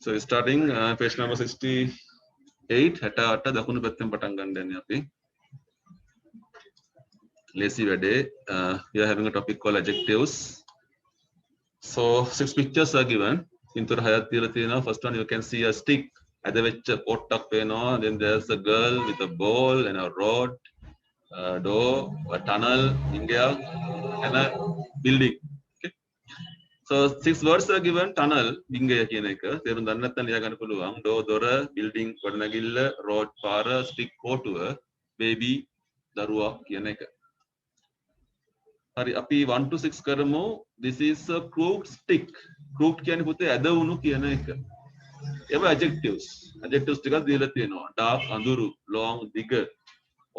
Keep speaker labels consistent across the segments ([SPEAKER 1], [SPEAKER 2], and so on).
[SPEAKER 1] So starting page number 68 68 දකුණු පැත්තෙන් පටන් ගන්න යන්නේ අපි. Lazy වැඩේ. We are having a topic called adjectives. So 6 pictures are given. Pintura හයක් තියලා තියෙනවා. First one you can see a stick. අද වෙච්ච පොට්ටක් පේනවා. Then there's a girl with a ball and a rod, a door, a tunnel, India, and a building. Okay. So 6 words are given. Tunnel, බිංගය කියන එක. තේරුම් ගන්න නැත්නම් ලියා ගන්න පුළුවන්. door, දොර, building, ගොඩනැගිල්ල, road, පාර, stick, කොටුව, baby, දරුවා කියන එක. හරි අපි 1 to 6 කරමු. This is a crooked stick. crooked කියන්නේ පුතේ ඇද වුණු කියන එක. ඒවා adjectives. adjectives ටිකක් දීලා තියෙනවා. dark අඳුරු, long දිග,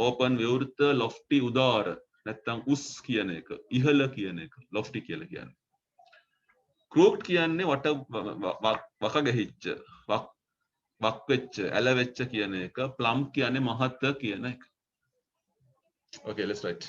[SPEAKER 1] open විවෘත, lofty උදාර, නැත්නම් උස් කියන එක. ඉහළ කියන එක. lofty කියලා කියන්නේ. crooked කියන්නේ වක ගැහිච්ච, වක් වෙච්ච, ඇල වෙච්ච කියන එක. plump කියන්නේ මහත කියන එක. Okay, let's write.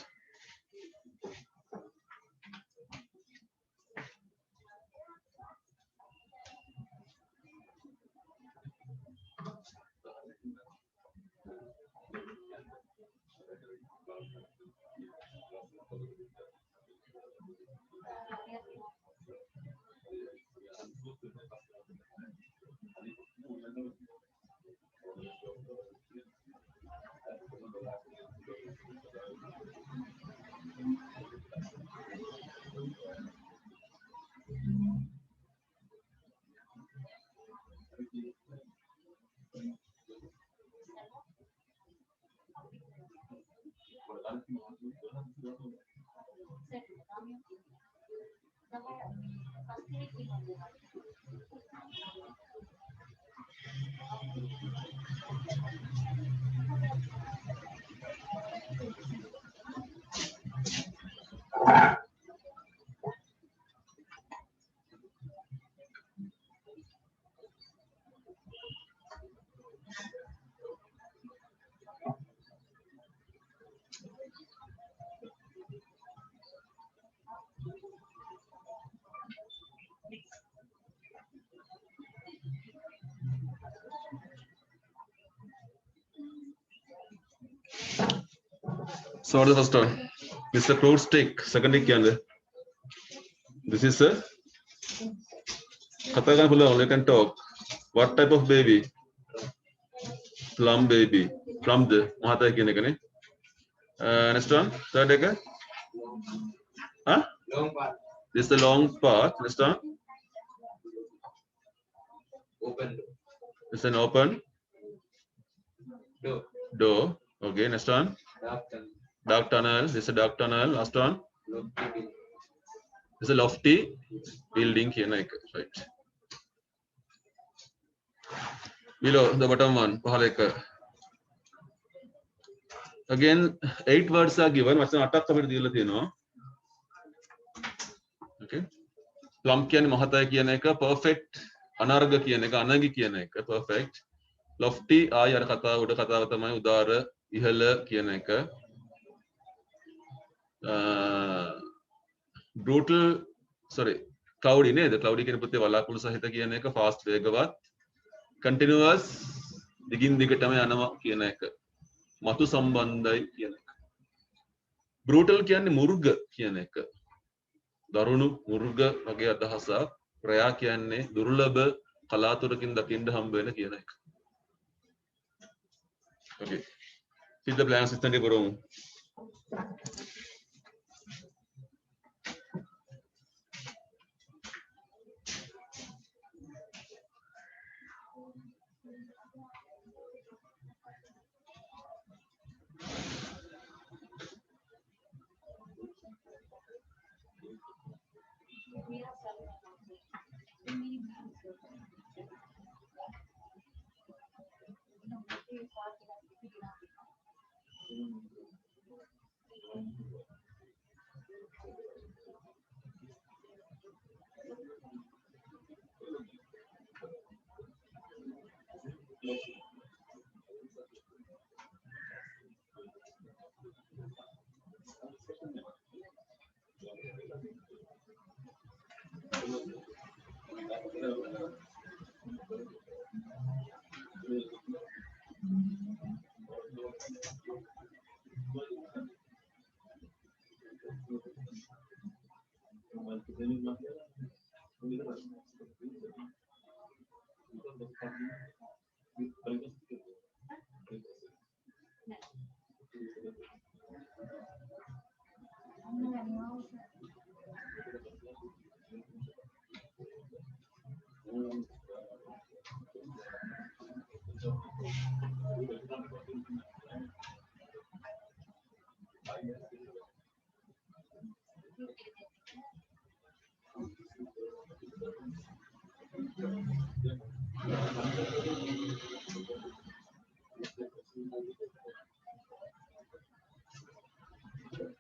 [SPEAKER 1] So what is the first one? This is a crooked stick. Second stick කියන්නේ. This is a කතා කරන්න පුළුවන්. You can talk. What type of baby? Plum baby. Plum ද මහතයි කියන එකනේ. Next one. Third එක. Huh?
[SPEAKER 2] Long part.
[SPEAKER 1] This is the long part. Next one.
[SPEAKER 2] Open door.
[SPEAKER 1] This is an open
[SPEAKER 2] Door.
[SPEAKER 1] door. Okay. Next one.
[SPEAKER 2] Dark tunnel.
[SPEAKER 1] Dark tunnel. This is a dark tunnel. Last one.
[SPEAKER 2] Lofty building.
[SPEAKER 1] This is a lofty building කියන එක. Right. Below the bottom one. පහළ එක. Again 8 words are given. වචන 8ක් අපිට දීලා තියෙනවා. Okay. Plump කියන්නේ මහතයි කියන එක. Perfect අනර්ග කියන එක. අනගි කියන එක. Perfect. Lofty ආය අර කතාව උඩ කතාව තමයි උදාර ඉහළ කියන එක. Brutal, sorry, cloudy නේද? Cloudy කියන පුතේ වලාකුළු සහිත කියන එක. Fast වේගවත්. Continuous දිගින් දිගටම යනවා කියන එක. මතු සම්බන්ධයි කියන එක. Brutal කියන්නේ මුර්ග කියන එක. දරුණු මුර්ග වගේ අදහසක්. ප්‍රයා කියන්නේ දුර්ලභ කලාතුරකින් දකින්න හම්බ වෙන කියන එක. Okay. Fill the blanks with the room.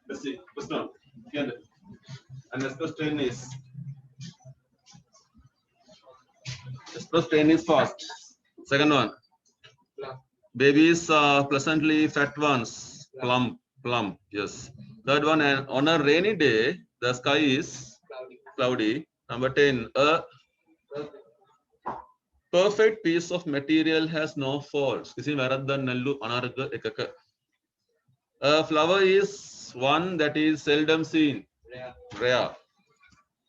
[SPEAKER 1] Let's see. First one. Again. And let's go tennis. Let's go tennis fast. Second one.
[SPEAKER 2] Plum.
[SPEAKER 1] Babies are pleasantly fat ones. Plump. Plump. Yes. Third one. And on a rainy day, the sky is
[SPEAKER 2] Cloudy.
[SPEAKER 1] cloudy. Number 10. A
[SPEAKER 2] Perfect.
[SPEAKER 1] perfect piece of material has no faults. किसी वैरद्दा नल्लु अनारक एकक. A flower is one that is seldom seen.
[SPEAKER 2] Rare.
[SPEAKER 1] Rare.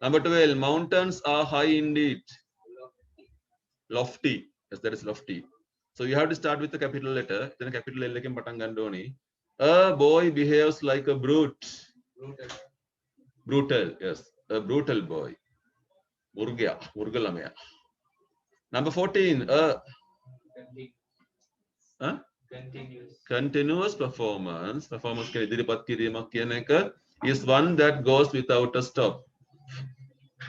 [SPEAKER 1] Number 12. Mountains are high indeed.
[SPEAKER 2] Lofty.
[SPEAKER 1] Lofty. Yes, that is lofty. So you have to start with the capital letter. Then capital L lekin patangandoni. A boy behaves like a brute.
[SPEAKER 2] Brutal.
[SPEAKER 1] Brutal. Yes, a brutal boy. Murgya. Murgalamaya. Number 14. A
[SPEAKER 2] Continuous.
[SPEAKER 1] continuous performance. Performance ke idiripat kirimak කියන එක is one that goes without a stop.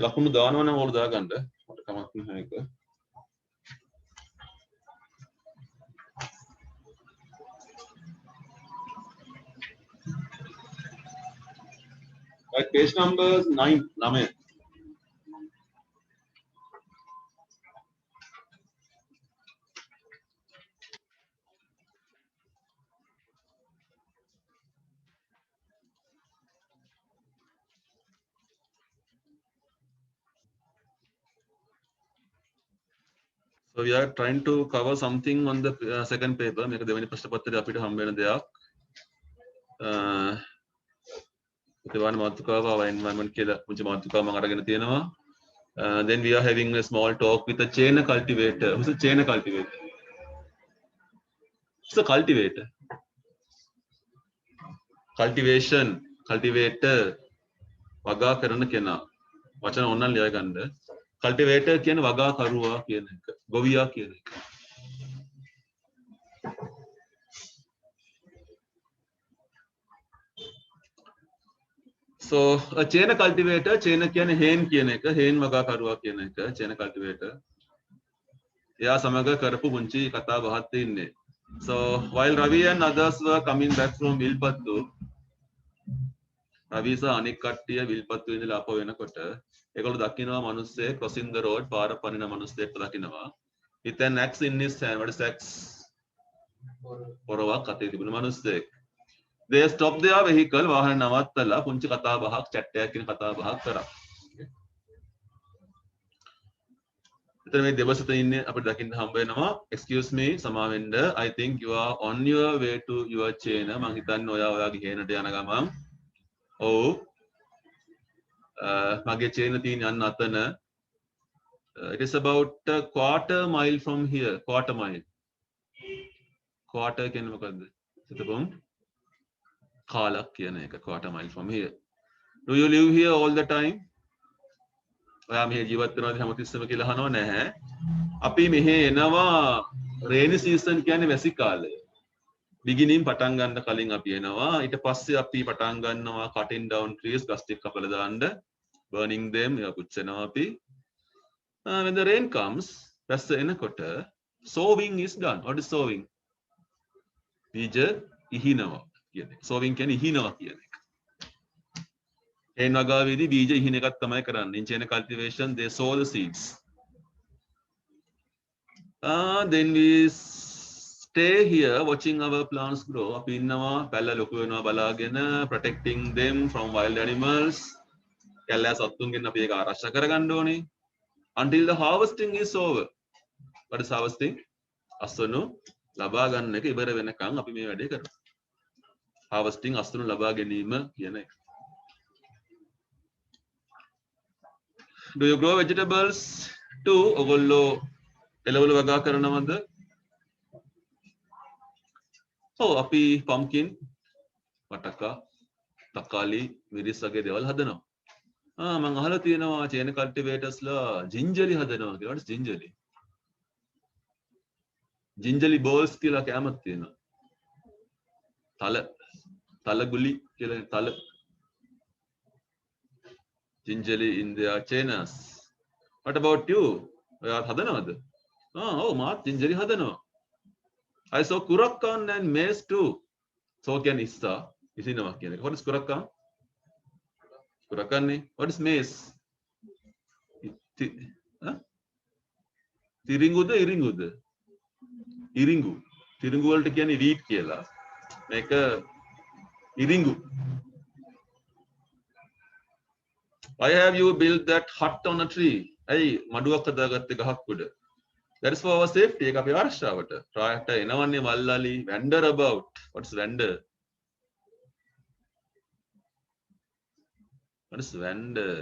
[SPEAKER 1] ලකුණු දානවා නම් ඕක දාගන්න. මට කමක් නැහැ ඒක. Right, page number 9. Name. So we are trying to cover something on the second paper. මේක දෙවෙනි ප්‍රශ්න පත්‍රයේ අපිට හම්බ වෙන දෙයක්. ප්‍රතිවාන මාතෘකාව environment කියලා මුච මාතෘකාව මම අරගෙන තියෙනවා. Then we are having a small talk with a chain cultivator. Who's a chain cultivator? Who's a cultivator? Cultivation, cultivator. වගා කරන කෙනා. වචන ඕනනම් ලියා ගන්න. Cultivator කියන්නේ වගා කරුවා කියන එක. ගොවියා කියන එක. So a chain cultivator, chain කියන්නේ හේන් කියන එක, හේන් වගා කරුවා කියන එක, chain cultivator. එයා සමග කරපු පුංචි කතා බහක් තියෙන්නේ. So while Ravi and others were coming back from Vilpattu, Ravi සහ අනික් කට්ටිය විල්පත්තු ඉඳලා ආපහු එනකොට ඒගොල්ලෝ දකින්නවා මිනිස්සේ crossing the road පාර පනින මිනිස්සෙක් දකින්නවා. With an axe in his hand. What is axe? පොරවක් අතේ තිබුණ මිනිස්සෙක්. They stopped their vehicle. වාහන නවත්තලා පුංචි කතා බහක් chat එකක් කියන කතා බහක් කරා. එතන මේ දෙවසත ඉන්නේ අපිට දකින්න හම්බ වෙනවා. Excuse me, සමාවෙන්න. I think you are on your way to your chain. මං හිතන්නේ ඔයාගේ හේනට යන ගමන්. ඔව්. මගේ chain තියෙන යන්න අතන. It is about a quarter mile from here. Quarter mile. Quarter කියන්නේ මොකද්ද? හිතපොම්. කාලක් කියන එක. Quarter mile from here. Do you live here all the time? ඔයා මෙහෙ ජීවත් වෙනවද හැමතිස්සෙම කියලා අහනව නැහැ. අපි මෙහෙ එනවා රේනි සීසන් කියන්නේ වැසි කාලය. beginning පටන් ගන්න කලින් අපි එනවා. ඊට පස්සේ අපි පටන් ගන්නවා cutting down trees, ගස් ටික කපලා දාන්න, burning them, ඒවා පුච්චනවා අපි. When the rain comes, වැස්ස එනකොට sowing is done. What is sowing? බීජ ඉහිනවා කියන එක. sowing කියන්නේ ඉහිනවා කියන එක. හේන් වගාවේදී බීජ ඉහින එකක් තමයි කරන්නේ. In chain cultivation they sow the seeds. Then we stay here watching our plants grow. අපි ඉන්නවා පැල්ල ලොකු වෙනවා බලාගෙන, protecting them from wild animals. කැලෑ සත්තුන්ගෙන් අපි ඒක ආරක්ෂා කරගන්න ඕනේ. Until the harvesting is over. What is harvesting? අස්වනු ලබා ගන්න එක ඉවර වෙනකන් අපි මේ වැඩේ කරනවා. Harvesting අස්වනු ලබා ගැනීම කියන එක. Do you grow vegetables too? ඔගොල්ලෝ එළවලු වගා කරනවද? ඔව් අපි pumpkin, පටකා, තකාලි, මිරිස් වගේ දේවල් හදනවා. මම අහලා තියෙනවා චේන කල්ටිවේටර්ස්ලා ජින්ජලි හදනවා කියලා. What is ජින්ජලි? ජින්ජලි බෝල්ස් කියලා කෑමක් තියෙනවා. තලගුලි කියලා තල ජින්ජලි in their chainas. What about you? ඔයාත් හදනවද? ඔව් මාත් ජින්ජලි හදනවා. I saw Kurakan and maize too. So කියන්නේ ඉස්සා ඉසිනවා කියන එක. What is Kurakan? Kurakan නේ. What is maize? තිරිඟුද ඉරිඟුද? ඉරිඟු. තිරිඟු වලට කියන්නේ wheat කියලා. මේක ඉරිඟු. Why have you built that hut on a tree? ඇයි මඩුවක් හදාගත්තේ ගහක් උඩ? That is for our safety. ඒක අපේ ආරක්ෂාවට. රායට එනවන්නේ මල්ලාලි. Wander about. What's wander? What is wander?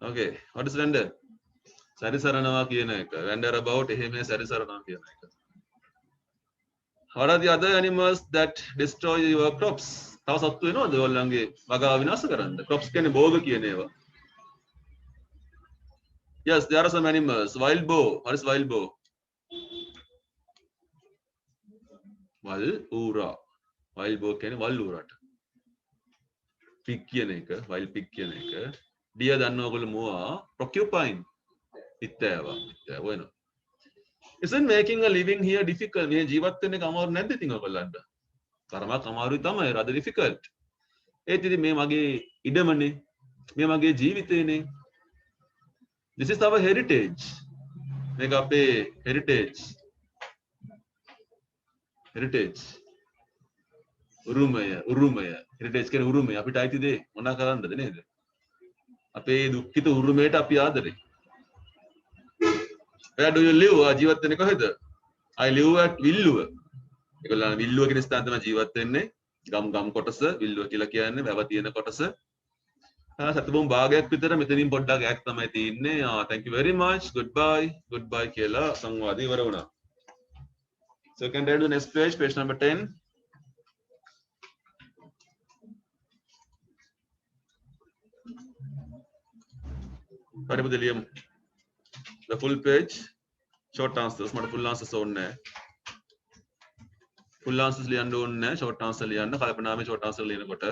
[SPEAKER 1] Okay. What is wander? සැරිසරනවා කියන එක. Wander about එහෙම සැරිසරනවා කියන එක. What are the other animals that destroy your crops? තව සත්තු වෙනවද ඔයගොල්ලන්ගේ වගාව විනාශ කරන්න? Crops කියන්නේ භෝග කියන ඒවා. Yes, there are some animals. Wild boar. What is wild boar? Wal ura. Wild boar කියන්නේ වල් ඌරට. Pig කියන එක, wild pig කියන එක. Deer දන්නව ඔයගොල්ලෝ මොවා? Porcupine. ඉත්තෑවා. ඉත්තෑව වෙනවා. Isn't making a living here difficult? මේ ජීවත් වෙන්න එක අමාරු නැද්ද ඉතින් ඔයගොල්ලන්ට? තරමක් අමාරුයි තමයි. rather difficult. ඒත් ඉතින් මේ මගේ ඉඩමනේ. මේ මගේ ජීවිතේනේ. This is our heritage. මේක අපේ heritage. Heritage. උරුමය. Heritage කියන්නේ උරුමය. අපිට අයිති දේ මොනා කරන්නද නේද? අපේ දුක්ඛිත උරුමයට අපි ආදරේ. Where do you live? ජීවත් වෙන්නේ කොහෙද? I live at විල්ලුව. ඒගොල්ලන් විල්ලුව කියන ස්ථාන තමයි ජීවත් වෙන්නේ. ගම් කොටස විල්ලුව කියලා කියන්නේ වැව තියෙන කොටස. සතබොම් භාගයක් විතර මෙතනින් පොඩ්ඩක් ඈත් තමයි තියෙන්නේ. Thank you very much. Goodbye කියලා සංවාදය ඉවර වුණා. So you can read the next page, page number 10. පරිපද ලියමු. The full page, short answers. මට full answers ඕනේ නැහැ. Full answers ලියන්න ඕනේ නැහැ. Short answer ලියන්න. කල්පනාමේ short answer ලියනකොට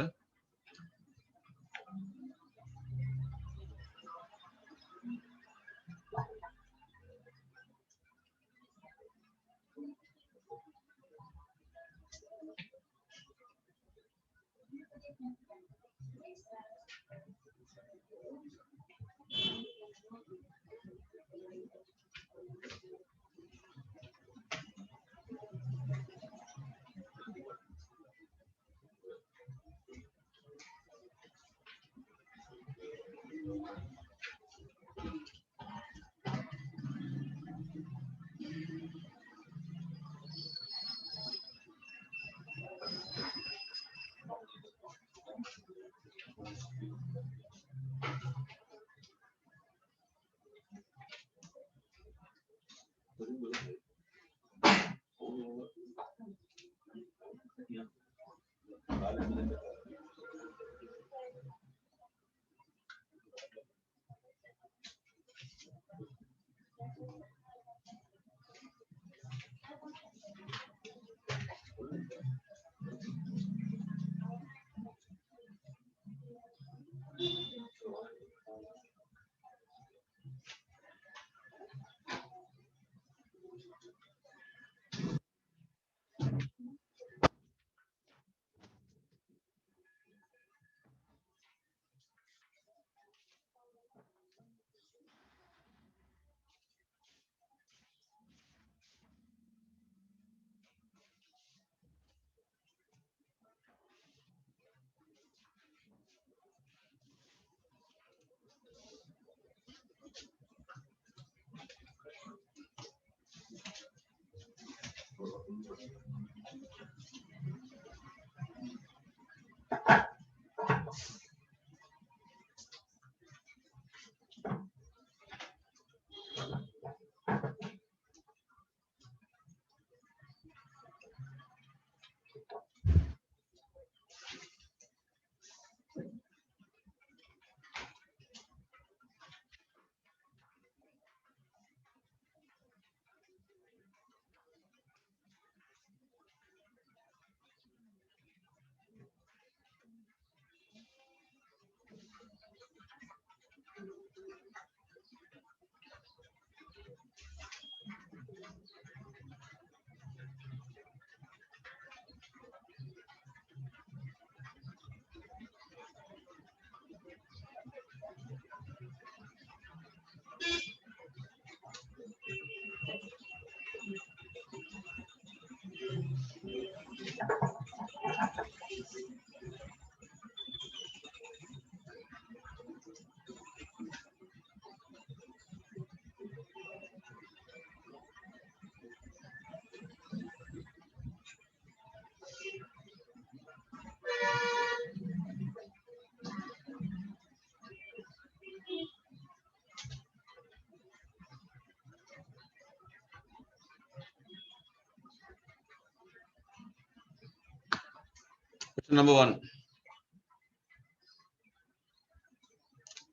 [SPEAKER 1] Question number 1.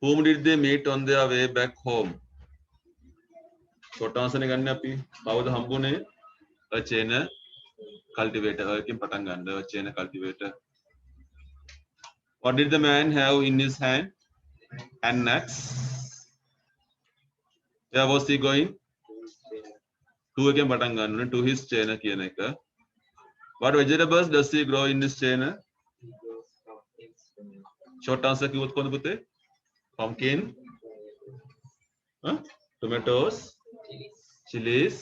[SPEAKER 1] Whom did they meet on their way back home? Short answer ne ganne api kawada hambune a chain cultivator ekin patan ganna a chain cultivator. What did the man have in his hand? An axe. Where was he going? To ekin patan ganna to his chain කියන එක. What vegetables does he grow in his chain? Short answer කිව්වොත් කොහොමද පුතේ? Pumpkin, tomatoes, chilies,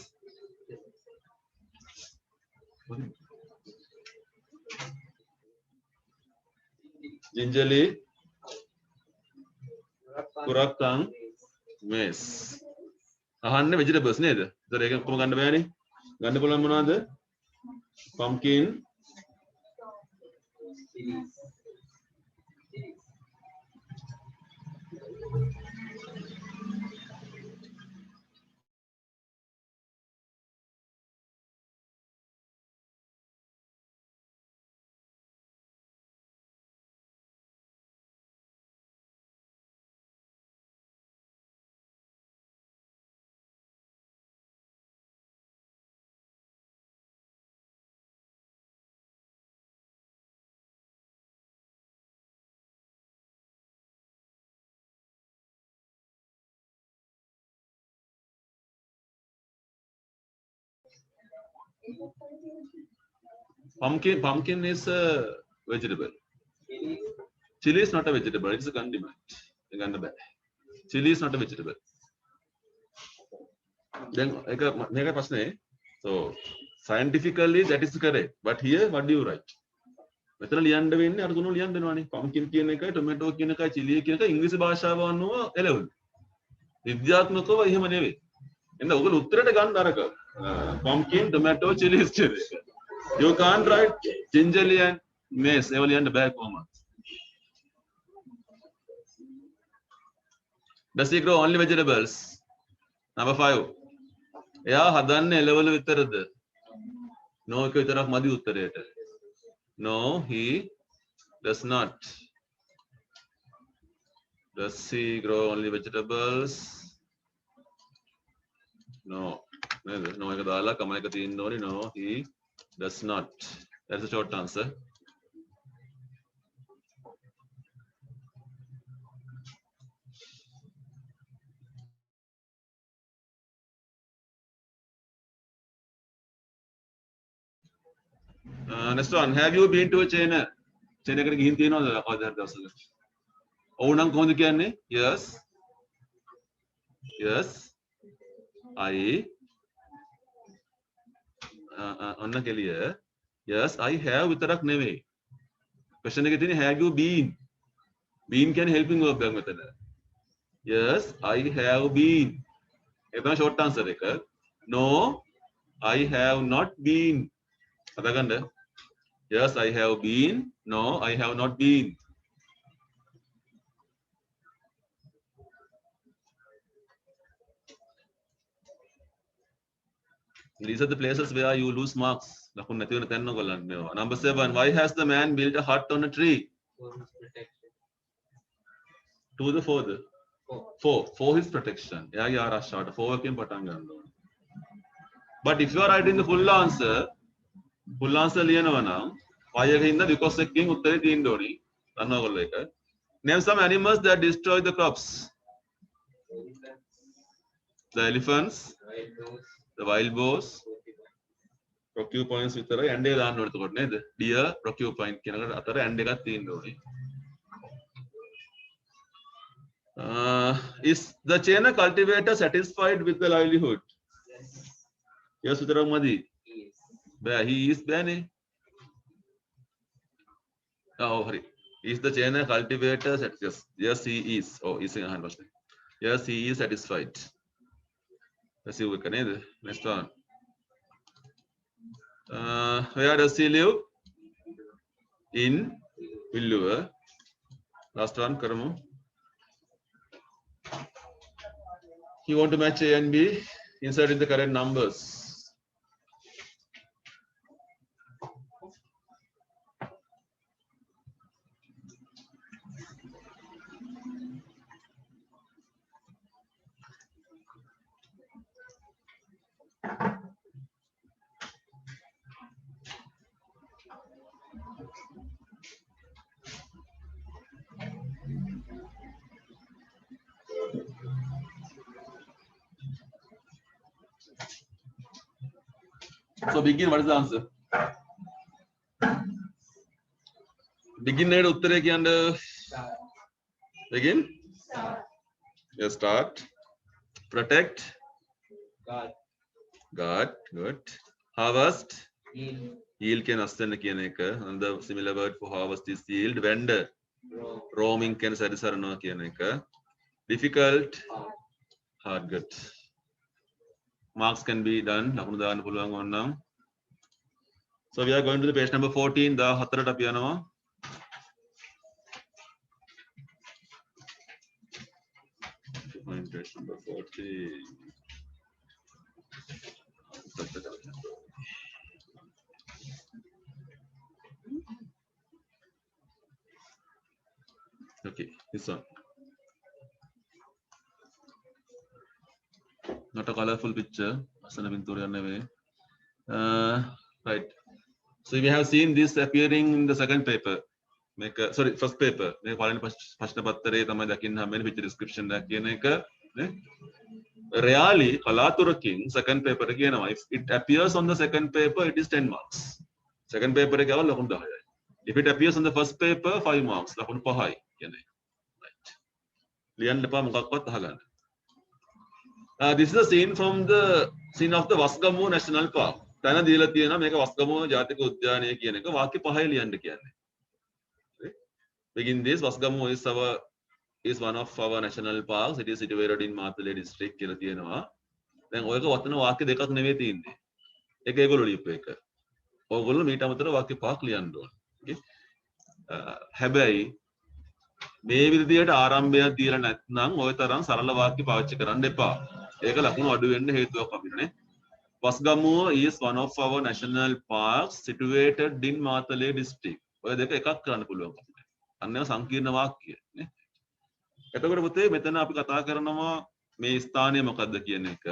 [SPEAKER 1] gingerly, kurakang, maize. අහන්නේ vegetables නේද? ඒතර ඒක කොහොම ගන්න බෑනේ. ගන්න පුළුවන් මොනවද? Pumpkin, Pumpkin is a vegetable. Chili is not a vegetable. It's a condiment. Chili is not a vegetable. Then mega ප්‍රශ්නේ. So scientifically that is correct. But here what do you write? මෙතන ලියන්න වෙන්නේ අර තුනම ලියන්න වෙනවානේ. Pumpkin කියන එකයි tomato කියන එකයි chili කියන එකයි ඉංග්‍රීසි භාෂාව අනුව එළවලු. විද්‍යාත්මකව එහෙම නෙවෙයි. එහෙනම් ඔයගොල්ලෝ උත්තරයට ගන්න අරක. Pumpkin, tomato, chili is chili. You can't write gingerly and maize. ඒව ලියන්න බෑ කොහොමද? Does he grow only vegetables? Number 5. එයා හදන්නේ එළවලු විතරද? No එක විතරක් මදි උත්තරයට. No, he does not. Does he grow only vegetables? No. No එක දාලා කම එක තියෙන්න ඕනේ. No, he does not. That's a short answer. Next one. Have you been to a China? China එකට ගිහින් තියෙනවද කවදාද දවසක? ඔව් නම් කොහොමද කියන්නේ? Yes. Yes. I ඔන්න කෙලිය. Yes, I have විතරක් නෙවෙයි. question එකේ තියෙන්නේ have you been? Been කියන්නේ helping verb එකක් මෙතන. Yes, I have been. ඒක තමයි short answer එක. No, I have not been. හදාගන්න. Yes, I have been. No, I have not been. These are the places where you lose marks. Number 7. Why has the man built a hut on a tree?
[SPEAKER 2] For his protection.
[SPEAKER 1] To the fourth.
[SPEAKER 2] Four.
[SPEAKER 1] For his protection. Yeah, yeah, short. 4 came But if you are writing the full answer liyanavana, why again the because the king uttari teen doni. Name some animals that destroy the crops. The elephants,
[SPEAKER 2] Wild boars.
[SPEAKER 1] the wild boars, porcupines විතරයි ඇන්ඩේ දාන්න ඕනේ එතකොට නේද? Deer, porcupine කියනකට අතර and එකක් තියෙන්න ඕනේ. Is the China cultivator satisfied with the livelihood?
[SPEAKER 2] Yes.
[SPEAKER 1] Yes, විතරක් මදි.
[SPEAKER 2] He is.
[SPEAKER 1] He is බෑනේ. Oh, hurry. Is the China cultivator satisfied? Yes, he is. Oh, he's in 100%. Yes, he is satisfied. Let's see what we can. Next one. Where does he live? In Villua. Last one, Karamu. You want to match A and B? Insert in the correct numbers. So begin, what is the answer? Begin nade uttare kiyanda.
[SPEAKER 2] Start.
[SPEAKER 1] Begin.
[SPEAKER 2] Start.
[SPEAKER 1] Yes, start. Protect.
[SPEAKER 2] God.
[SPEAKER 1] God. Good. Harvest.
[SPEAKER 2] Yield.
[SPEAKER 1] Yield can ascend කියන එක. And the similar word for harvest is yield. Vendor.
[SPEAKER 2] Roam.
[SPEAKER 1] Roaming can සැරිසරනවා කියන එක. Difficult.
[SPEAKER 2] Hard.
[SPEAKER 1] Hard. Good. Marks can be done. ලකුණු දාන්න පුළුවන් ඕනනම්. So we are going to the page number 14. The 4ට අපි යනවා. Page number 14. Okay, this one. Not a colorful picture. Right. So we have seen this appearing in the second paper. First paper. ප්‍රශ්න පත්‍රයේ තමයි දකින්න හැමෙන්නේ picture description එක කියන එක. Really, කලාතුරකින් second paper එක කියනවා. If it appears on the second paper, it is 10 marks. Second paper එක ගාව ලකුණු 10යි. If it appears on the first paper, 5 marks. ලකුණු 5යි කියන්නේ. Right. ලියන්න එපා මොකක්වත් අහගන්න. This is a scene from the scene of the Wasgamu National Park. තැන දීලා තියෙනවා මේක වස්ගමුව ජාතික උද්‍යානය කියන එක වාක්‍ය 5යි ලියන්න කියන්නේ. Begin this. Wasgamu is one of our national parks. It is situated in Matale district කියලා තියෙනවා. දැන් ඔයක වතන වාක්‍ය දෙකක් නෙවෙයි තියෙන්නේ. එක ඒගොල්ලෝ ලියපු එක. ඕගොල්ලෝ මීට අමතරව වාක්‍ය පහක් ලියන්න ඕන. Okay. හැබැයි මේ විදිහට ආරම්භයක් දීලා නැත්නම් ඔය තරම් සරල වාක්‍ය පාවිච්චි කරන්න එපා. ඒක ලකුණු අඩු වෙන්න හේතුවක් අපිටනේ. Wasgamu is one of our national parks situated in Matale district. ඔය දෙක එකක් කරන්න පුළුවන් අපිට. අන්න සංකීර්ණ වාක්‍ය නේ. එතකොට පුතේ මෙතන අපි කතා කරනවා මේ ස්ථානය මොකද්ද කියන එක.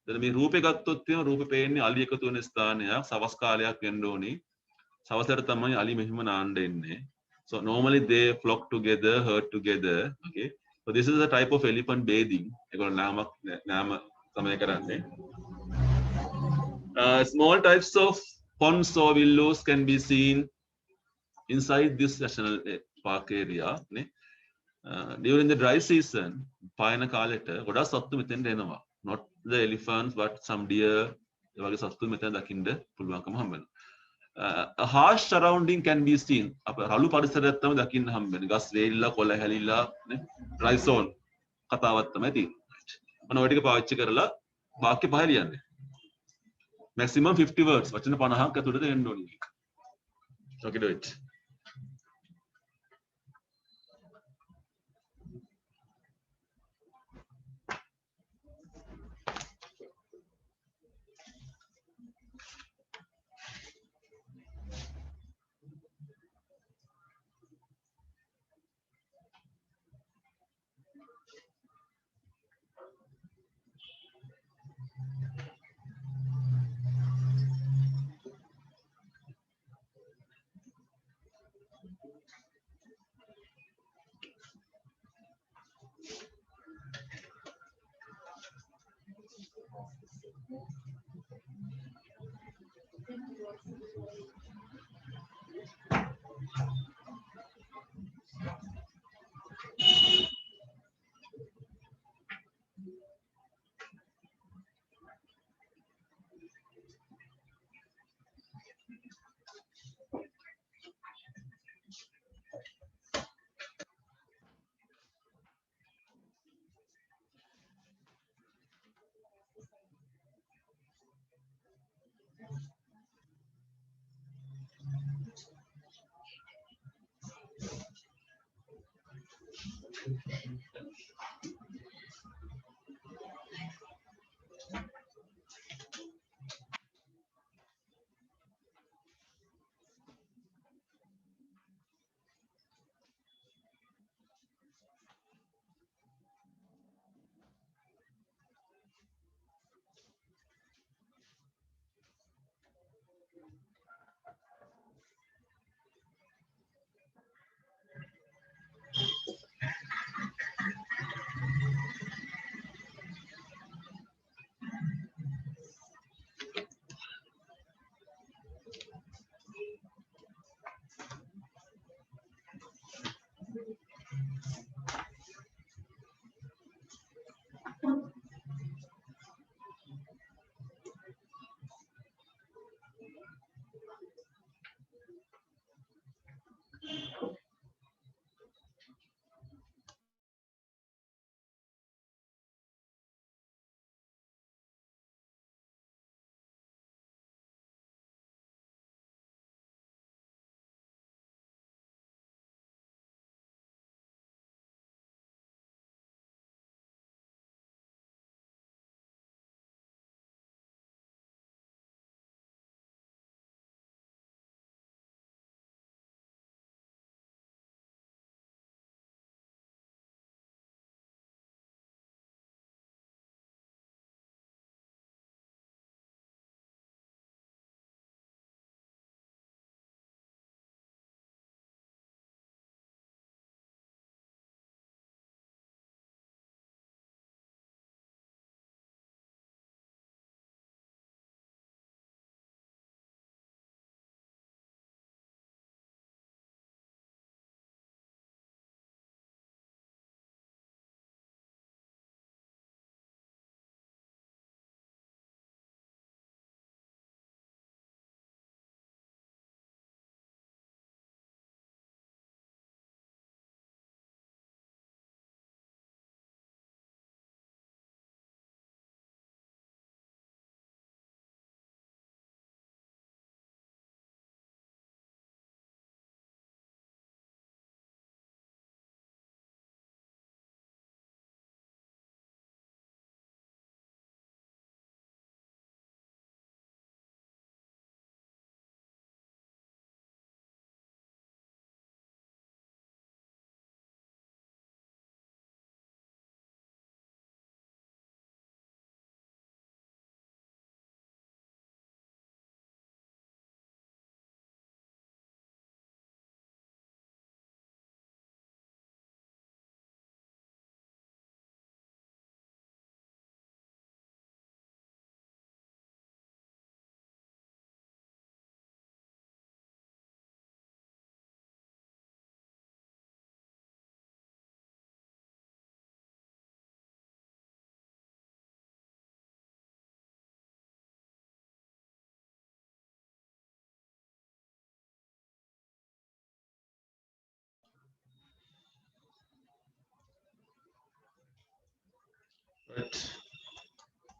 [SPEAKER 1] එතන මේ රූපේ ගත්තොත් එහෙම රූපේ පේන්නේ අලි එකතු වෙන ස්ථානයක්. සවස් කාලයක් වෙන්න ඕනි. සවසට තමයි අලි මෙහිම නාන්න එන්නේ. So normally they flock together, herd together. Okay. So this is a type of elephant bathing. ඒගොල්ලෝ නාම තමයි කරන්නේ. Small types of ponds or willows can be seen inside this national park area. During the dry season, පායන කාලෙට ගොඩාක් සත්තු මෙතෙන්ට එනවා. Not the elephants but some deer. ඒ වගේ සත්තු මෙතන දකින්න පුළුවන්කම හම්බෙනවා. A harsh surrounding can be seen. අප රළු පරිසරයක් තමයි දකින්න හම්බෙන්නේ. ගස් වේලිලා කොළ හැලිලා නේ. dry zone කතාවක් තමයි තියෙන්නේ. මොන ඔය ටික පාවිච්චි කරලා වාක්‍ය පහ ලියන්නේ. Maximum 50 words. වචන 50ක් ඇතුළත එන්න ඕනේ. Okay, do it.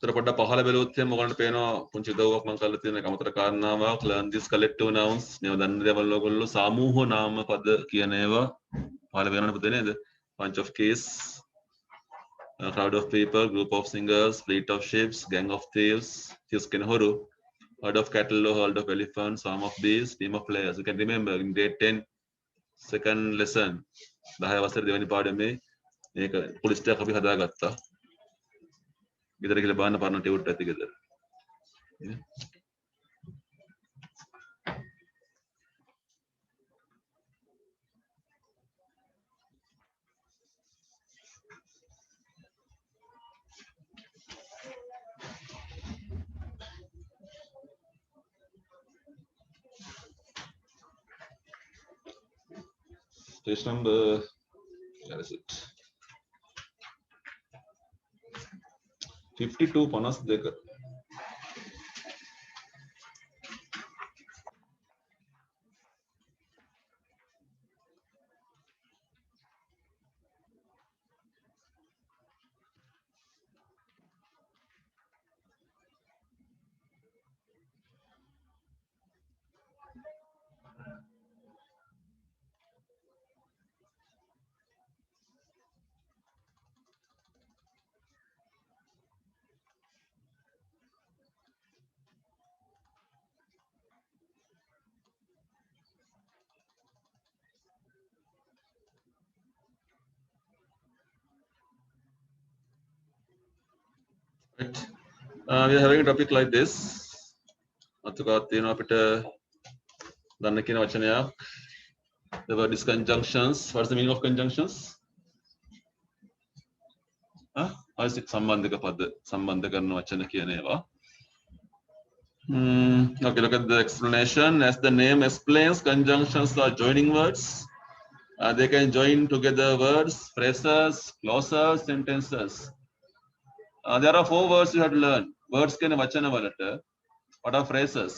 [SPEAKER 1] තර පොඩ්ඩක් පහළ බැලුවොත් එහෙනම් ඔයගලන්ට පේනවා පුංචි උදව්වක් මම කරලා තියෙන එක අමතර කාරණාවක් learn this collective nouns මේව දන්න දේවල් ඔයගොල්ලෝ සාමූහ නාම පද කියන ඒවා පහළ වෙනවනේ පුතේ නේද bunch of keys a crowd of people group of singers fleet of ships gang of thieves thieves කියන හොරු herd of cattle or herd of elephants swarm of bees team of players you can remember in grade 10 second lesson 10 වසරේ දෙවෙනි පාඩමේ මේක police ටයක් අපි හදාගත්තා ගෙදර ගිහලා බලන්න පරණ ටියුට් ඇති ගෙදර. Page number, where is it? 52 52. Right. We are having a topic like this. අතුකා තියෙනවා අපිට දන්න කියන වචනයක්. The word is conjunctions. What is the meaning of conjunctions? How is it සම්බන්ධක පද සම්බන්ධ කරන වචන කියන ඒවා. Okay, look at the explanation. As the name explains, conjunctions are joining words. They can join together words, phrases, clauses, sentences. There are 4 words you have to learn. Words කියන වචන වලට. What are phrases?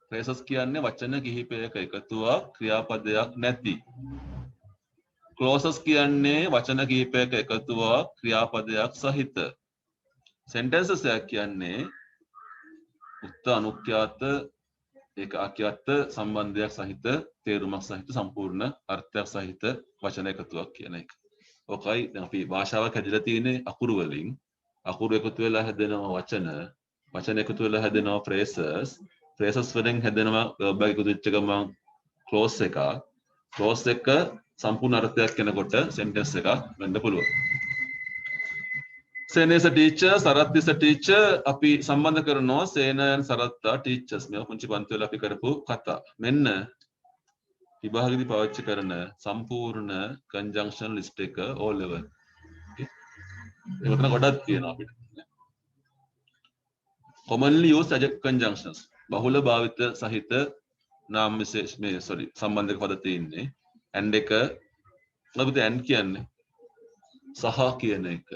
[SPEAKER 1] Phrases කියන්නේ වචන කිහිපයක එකතුවක් ක්‍රියාපදයක් නැති. Clauses කියන්නේ වචන කිහිපයක එකතුවක් ක්‍රියාපදයක් සහිත. Sentences කියන්නේ උක්ත අනුක්‍යාත ඒක ආඛ්‍යාත සම්බන්ධයක් සහිත තේරුමක් සහිත සම්පූර්ණ අර්ථයක් සහිත වචන එකතුවක් කියන එක. ඔකයි දැන් අපි භාෂාවක් හැදිලා තියෙන්නේ අකුරු වලින්. අකුරු එකතු වෙලා හැදෙනවා වචන. වචන එකතු වෙලා හැදෙනවා phrases. phrases වලින් හැදෙනවා verb එකතු වෙච්ච ගමන් clause එකක්. clause එක සම්පූර්ණ අර්ථයක් වෙනකොට sentence එකක් වෙන්න පුළුවන්. Sena is a teacher, Sarath is a teacher. අපි සම්බන්ධ කරනවා Sena and Saratha teachers. මේ පුංචි පන්ති වල අපි කරපු කතා. මෙන්න විභාගෙදි පාවිච්චි කරන සම්පූර්ණ conjunction list එක O level. ඒකට ගොඩක් තියෙනවා අපිට. Commonly used adjective conjunctions. බහුල භාවිත සහිත නාම විශේෂ මේ සම්බන්ධක පද තියෙන්නේ. and එක මොකද and කියන්නේ සහ කියන එක.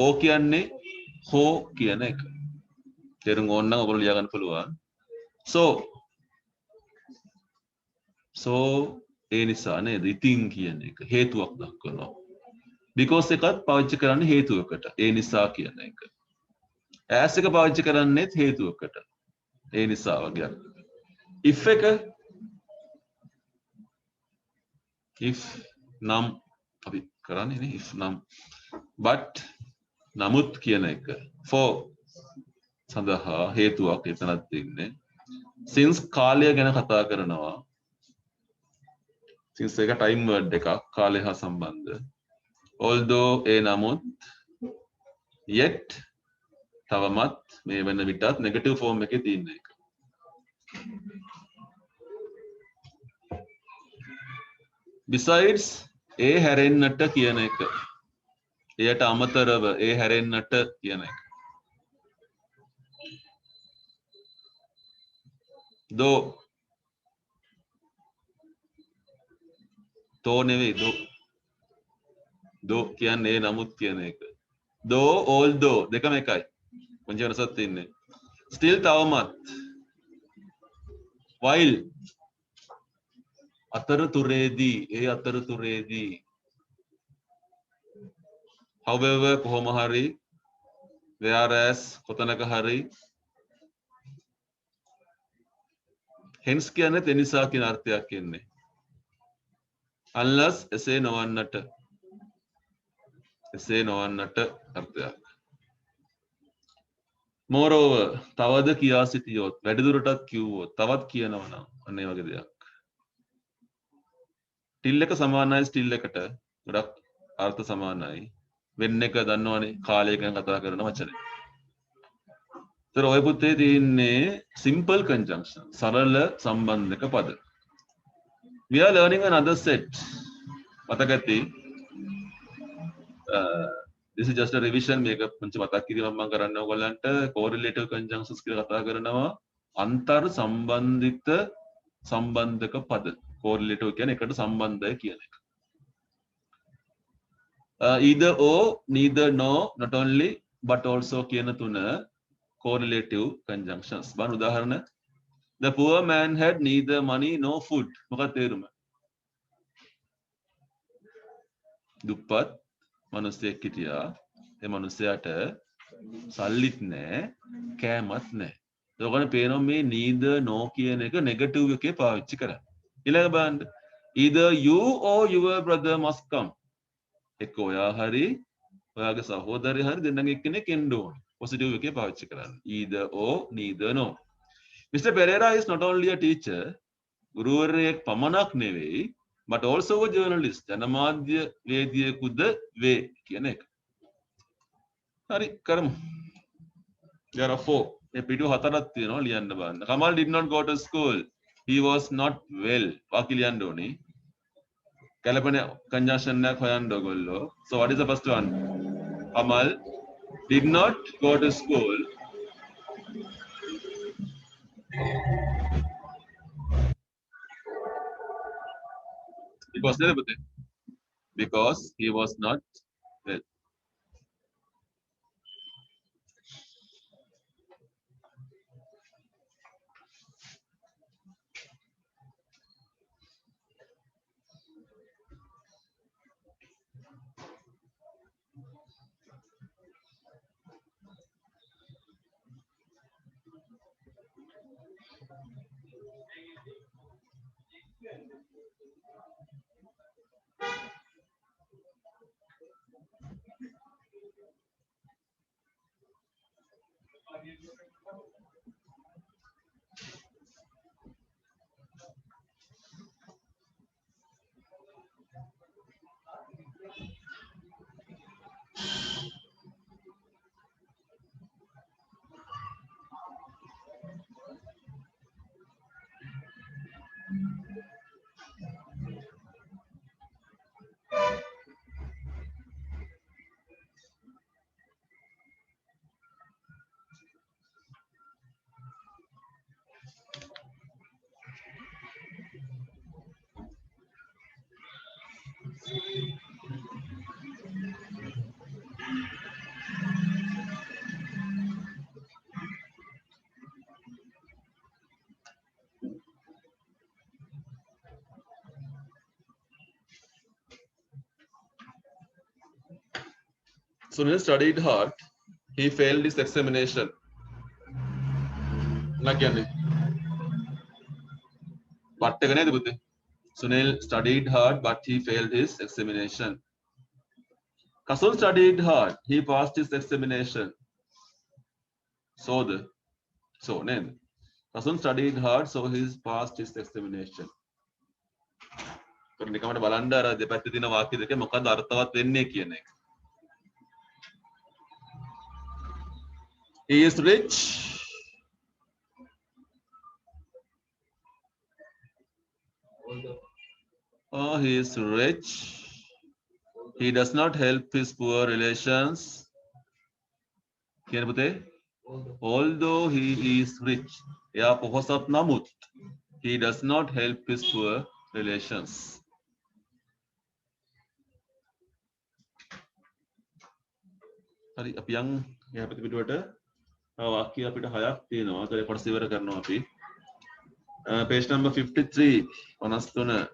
[SPEAKER 1] O කියන්නේ හෝ කියන එක. තේරුම් ඕන නම් ඔයගොල්ලෝ ලියා ගන්න පුළුවන්. So ඒ නිසා නේද ඉතින් කියන එක හේතුවක් දක්වනවා. because එකත් පාවිච්චි කරන්නේ හේතුවකට. ඒ නිසා කියන එක. as එක පාවිච්චි කරන්නේත් හේතුවකට. ඒ නිසා වගේ. if එක if නම් අපි කරන්නේ නේ if නම් but නමුත් කියන එක for සඳහා හේතුවක් එතනක් තියෙන්නේ. since කාලය ගැන කතා කරනවා. since එක time word එකක් කාලය හා සම්බන්ධ. although ඒ නමුත් yet තවමත් මේ වෙන විටත් negative form එකේ තියෙන එක. besides ඒ හැරෙන්නට කියන එක. එයට අමතරව ඒ හැරෙන්නට කියන එක. තෝ නෙවෙයි දෝ කියන්නේ ඒ නමුත් කියන එක. though although දෙකම එකයි. පුංචි වෙනසක් තියෙන්නේ. still තවමත්. while අතරතුරේදී ඒ අතරතුරේදී. however කොහොම හරි whereas කොතනක හරි hence කියන්නේ එනිසා කියන අර්ථයක් එන්නේ. unless එසේ නොවන්නට අර්ථයක්. moreover තවද කියා සිටියොත් වැඩිදුරටත් කිව්වොත් තවත් කියනවා නම් අන්න ඒ වගේ දෙයක්. till එක සමානයි still එකට ගොඩක් අර්ථ සමානයි. වෙන්න එක දන්නවනේ කාලය ගැන කතා කරන වචනේ. ඒතර ඔය පුතේ තියෙන්නේ simple conjunction සරල සම්බන්ධක පද. We are learning another set. මතක ඇති. This is just a revision. මේක පුංචි මතක් කිරීමක් මම කරන්න ඕගොල්ලන්ට correlative conjunctions කියලා කතා කරනවා. අන්තර් සම්බන්ධිත සම්බන්ධක පද. correlative කියන්නේ එකට සම්බන්ධය කියන එක. Either or, neither nor, not only but also කියන තුන correlative conjunctions. බලන්න උදාහරණ. The poor man had neither money nor food. මොකක්ද තේරුම? දුප්පත් මිනිසෙක් හිටියා. ඒ මිනිසයාට සල්ලිත් නැහැ, කෑමත් නැහැ. ඒකෝනේ පේනවා මේ neither nor කියන එක negative එකේ පාවිච්චි කරන්නේ. ඊළඟ බලන්න. Either you or your brother must come. එක්ක ඔයා හරි ඔයාගේ සහෝදරය හරි දෙන්නගෙන් එක්කෙනෙක් එන්න ඕනේ. positive එකේ පාවිච්චි කරන්න. Either or, neither nor. Mr. Pereira is not only a teacher, ගුරුවරයෙක් පමණක් නෙවෙයි, but also a journalist. ජනමාධ්‍ය වේදිකයෙකුද වේ කියන එක. හරි කරමු. There are 4. මේ පිටු 4ක් තියෙනවා ලියන්න බලන්න. Kamal did not go to school. He was not well. වාක්‍ය ලියන්න ඕනේ. කැලපෙන conjunction එකක් හොයන්න ඕගොල්ලෝ. So what is the first one? Kamal did not go to school. Because නේද පුතේ? Because he was not well. Sunil studied hard. He failed his examination. ना क्या नहीं? पढ़ते कने तो Sunil studied hard, but he failed his examination. Kasul studied hard. He passed his examination. So name. Kasul studied hard, so he passed his examination. නිකමට බලන්න අර දෙපැත්තේ තියෙන වාක්‍ය දෙකේ මොකක්ද අර්ථවත් වෙන්නේ කියන එක. He is rich. Oh, he is rich. He does not help his poor relations. කියන පුතේ? Although he is rich. එයා පොහොසත් නමුත් he does not help his poor relations. හරි අපි යන් එහා පැති පිටුවට වාක්‍ය අපිට 6ක් තියෙනවා. ඒතර කොටස ඉවර කරනවා අපි. Page number 53 53.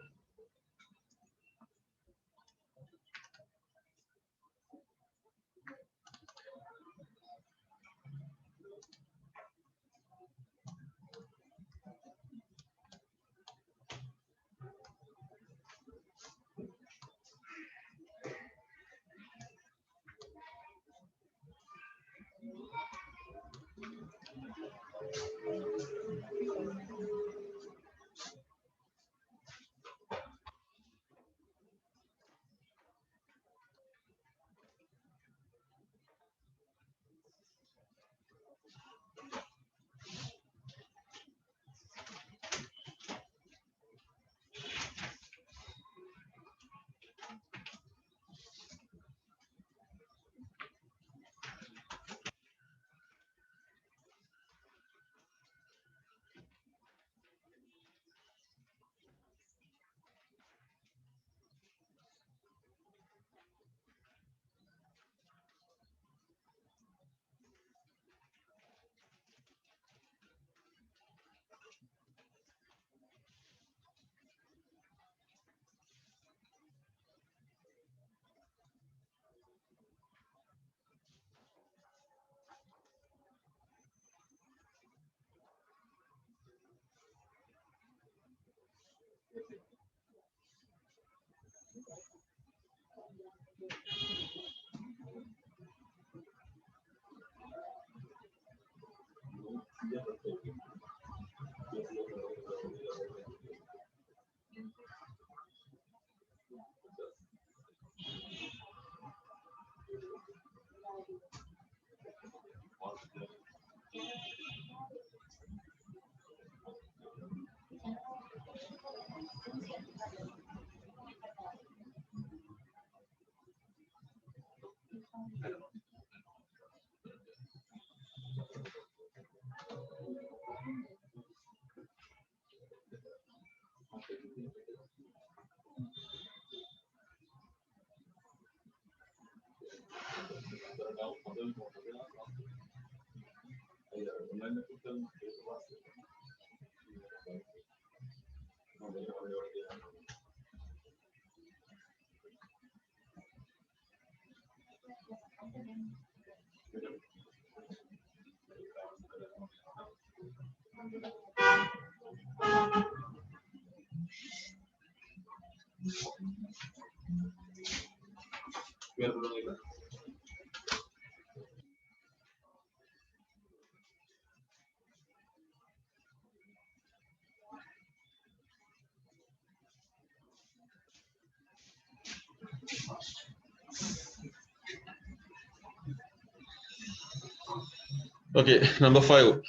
[SPEAKER 1] Okay, number 5.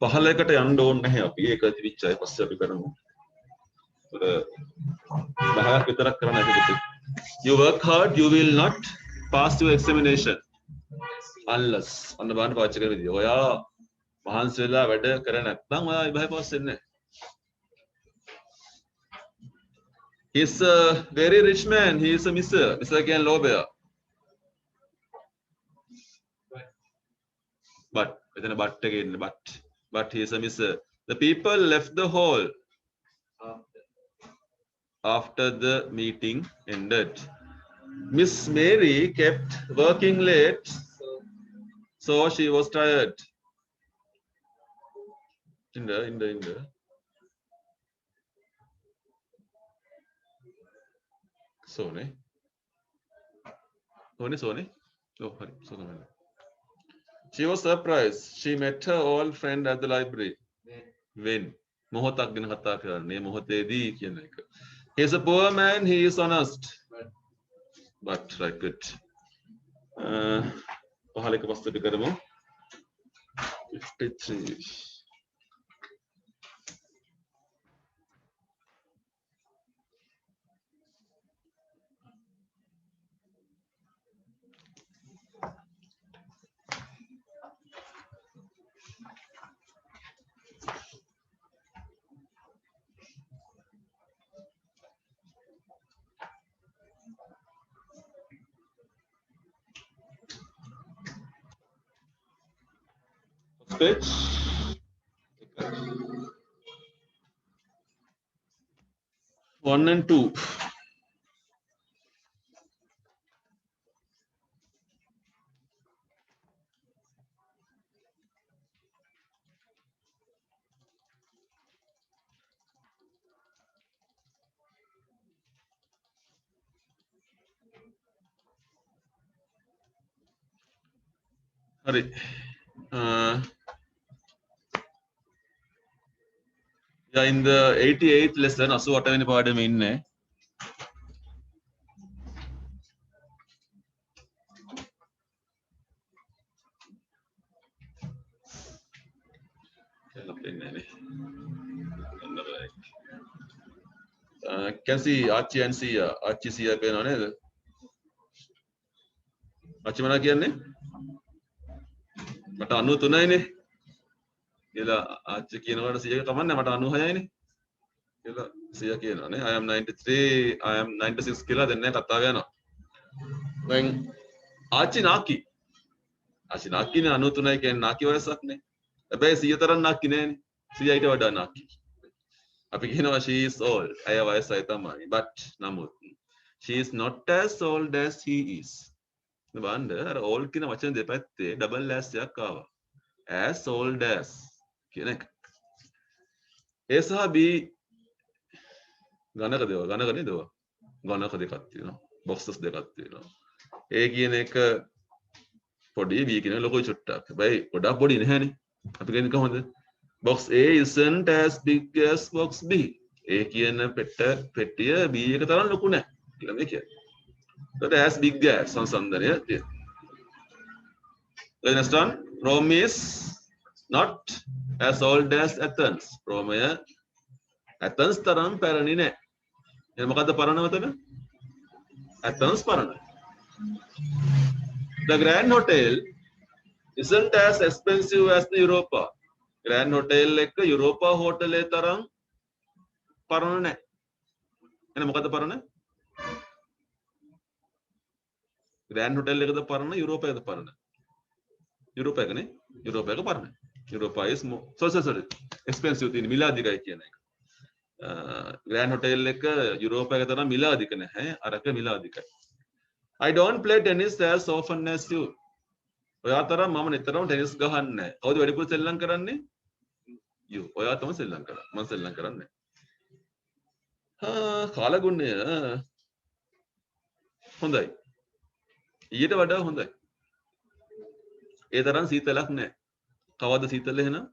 [SPEAKER 1] පහලකට යන්න ඕනේ නැහැ අපි. ඒක තිබිච්චයි පස්සේ අපි කරමු. 10ක් විතරක් කරන්න ඇති. You work hard, you will not pass your examination unless අන්න බලන්න පාවිච්චි කරන විදිය. ඔයා මහන්සි වෙලා වැඩ කරන්නේ නැත්නම් ඔයා විභාගය පාස් වෙන්නේ නැහැ. He is a very rich man. He is a Mr. Again Lobea. But within a but again, but he is a Mr. The people left the hall after the meeting ended. Miss Mary kept working late, so she was tired. In the. Sone. Oh, sorry. She was surprised. She met her old friend at the library. When? මොහොතක් ගැන කතා කරන්නේ මොහොතේදී කියන එක. He is a poor man, he is honest. But right, good. පහලක පස්සට කරමු. 53. Page 1 and 2. Hurry. Yeah, in the 88th lesson, 88 වෙනි පාඩමේ ඉන්නේ. Can see Archie and Sia. Archie Sia පේනව නේද? Archie මොනවා කියන්නේ? මට 93යිනේ. කියලා ආච්චි කියනකොට 100ක කමන්නේ මට 96යිනේ කියලා 100 කියනවානේ. I am 93, I am 96 කියලා දෙන්නේ කතාව යනවා. දැන් ආච්චි නාකි. ආච්චි නාකිනේ 93යි කියන්නේ නාකි වයසක් නේ. හැබැයි 100 තරම් නාකි නෑනේ. 100යිට වඩා නාකි. අපි කියනවා she is old. අය වයසයි තමයි. But නමුත් she is not as old as he is. බලන්න අර old කියන වචන දෙපැත්තේ double as එකක් ආවා. As old as කියන එක. A සහ B ගණක නේද? ගණක දෙකක් තියෙනවා. boxes දෙකක් තියෙනවා. A කියන එක පොඩි, B කියන එක ලොකුයි චුට්ටක්. හැබැයි ගොඩක් පොඩි නැහැනේ. අපි කියන්නේ කොහොමද? box A isn't as big as box B. A කියන පෙට්ටිය B එක තරම් ලොකු නෑ කියලා මේ කියන්නේ. ඒකට as big as සංසන්දනය තියෙනවා. The next one, Rome is not as old as Athens. Rome Athens තරම් පැරණි නෑ. එහෙනම් මොකද්ද පරණ වතන? Athens පරණ. The Grand Hotel isn't as expensive as the Europa. Grand Hotel එක Europa hotel ඒ තරම් පරණ නෑ. එහෙනම් මොකද්ද පරණ? Grand Hotel එකද පරණ Europa එකද පරණ? Europa එකනේ. Europa එක පරණ. Europa is more sorry expensive තියෙන මිල අධිකයි කියන එක. Grand Hotel එක Europa එක තරම් මිල අධික නැහැ. අරක මිල අධිකයි. I don't play tennis as often as you. ඔයා තරම් මම නිතරම ටෙනිස් ගහන්නේ නැහැ. කවුද වැඩිපුර සෙල්ලම් කරන්නේ? you. ඔයා තමයි සෙල්ලම් කරන්නේ. මම සෙල්ලම් කරන්නේ නැහැ. කාලගුණය හොඳයි. ඊට වඩා හොඳයි. ඒ තරම් සීතලක් නැහැ. කවද්ද සීතල එහෙනම්?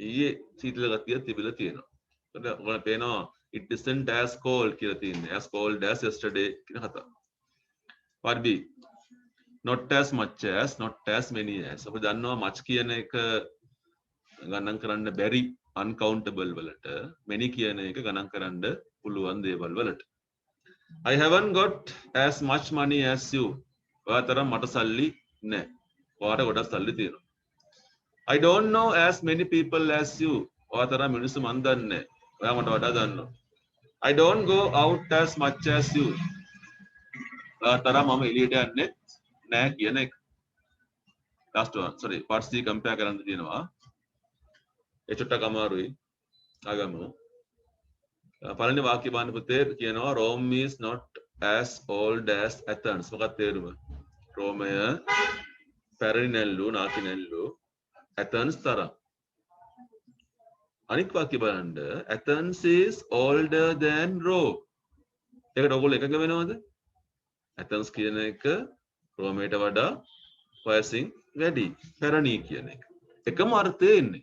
[SPEAKER 1] ඊයේ සීතල ගතියක් තිබිලා තියෙනවා. ඒකට ඔයාලා පේනවා it isn't as cold කියලා තියෙන්නේ. as cold as yesterday කියන කතාව. part B not as much as not as many as. අපි දන්නවා much කියන එක ගණන් කරන්න බැරි uncountable වලට many කියන එක ගණන් කරන්න පුළුවන් දේවල් වලට. I haven't got as much money as you. ඔයා තරම් මට සල්ලි නැහැ. ඔයාට ගොඩක් සල්ලි තියෙනවා. I don't know as many people as you. ඔයා තරම් මිනිස්සු මන් දන්නේ නැහැ. ඔයා මට වඩා දන්නවා. I don't go out as much as you. ඔයා තරම් මම එළියට යන්නේ නැහැ කියන එක. last one sorry part C compare කරන්න තියෙනවා. ඒ චුට්ටක් අමාරුයි. ආගමු. පළවෙනි වාක්‍ය බලන්න පුතේ කියනවා Rome is not as old as Athens. මොකක්ද තේරුම? රෝමය පැරණි නැල්ලු නාකි නැල්ලු Athens තරම්. අනිත් වාක්‍ය බලන්න Athens is older than Rome. ඒකට ඔයගොල්ලෝ එකඟ වෙනවද? Athens කියන එක රෝමයට වඩා වයසින් වැඩි පැරණි කියන එක. එකම අර්ථය එන්නේ.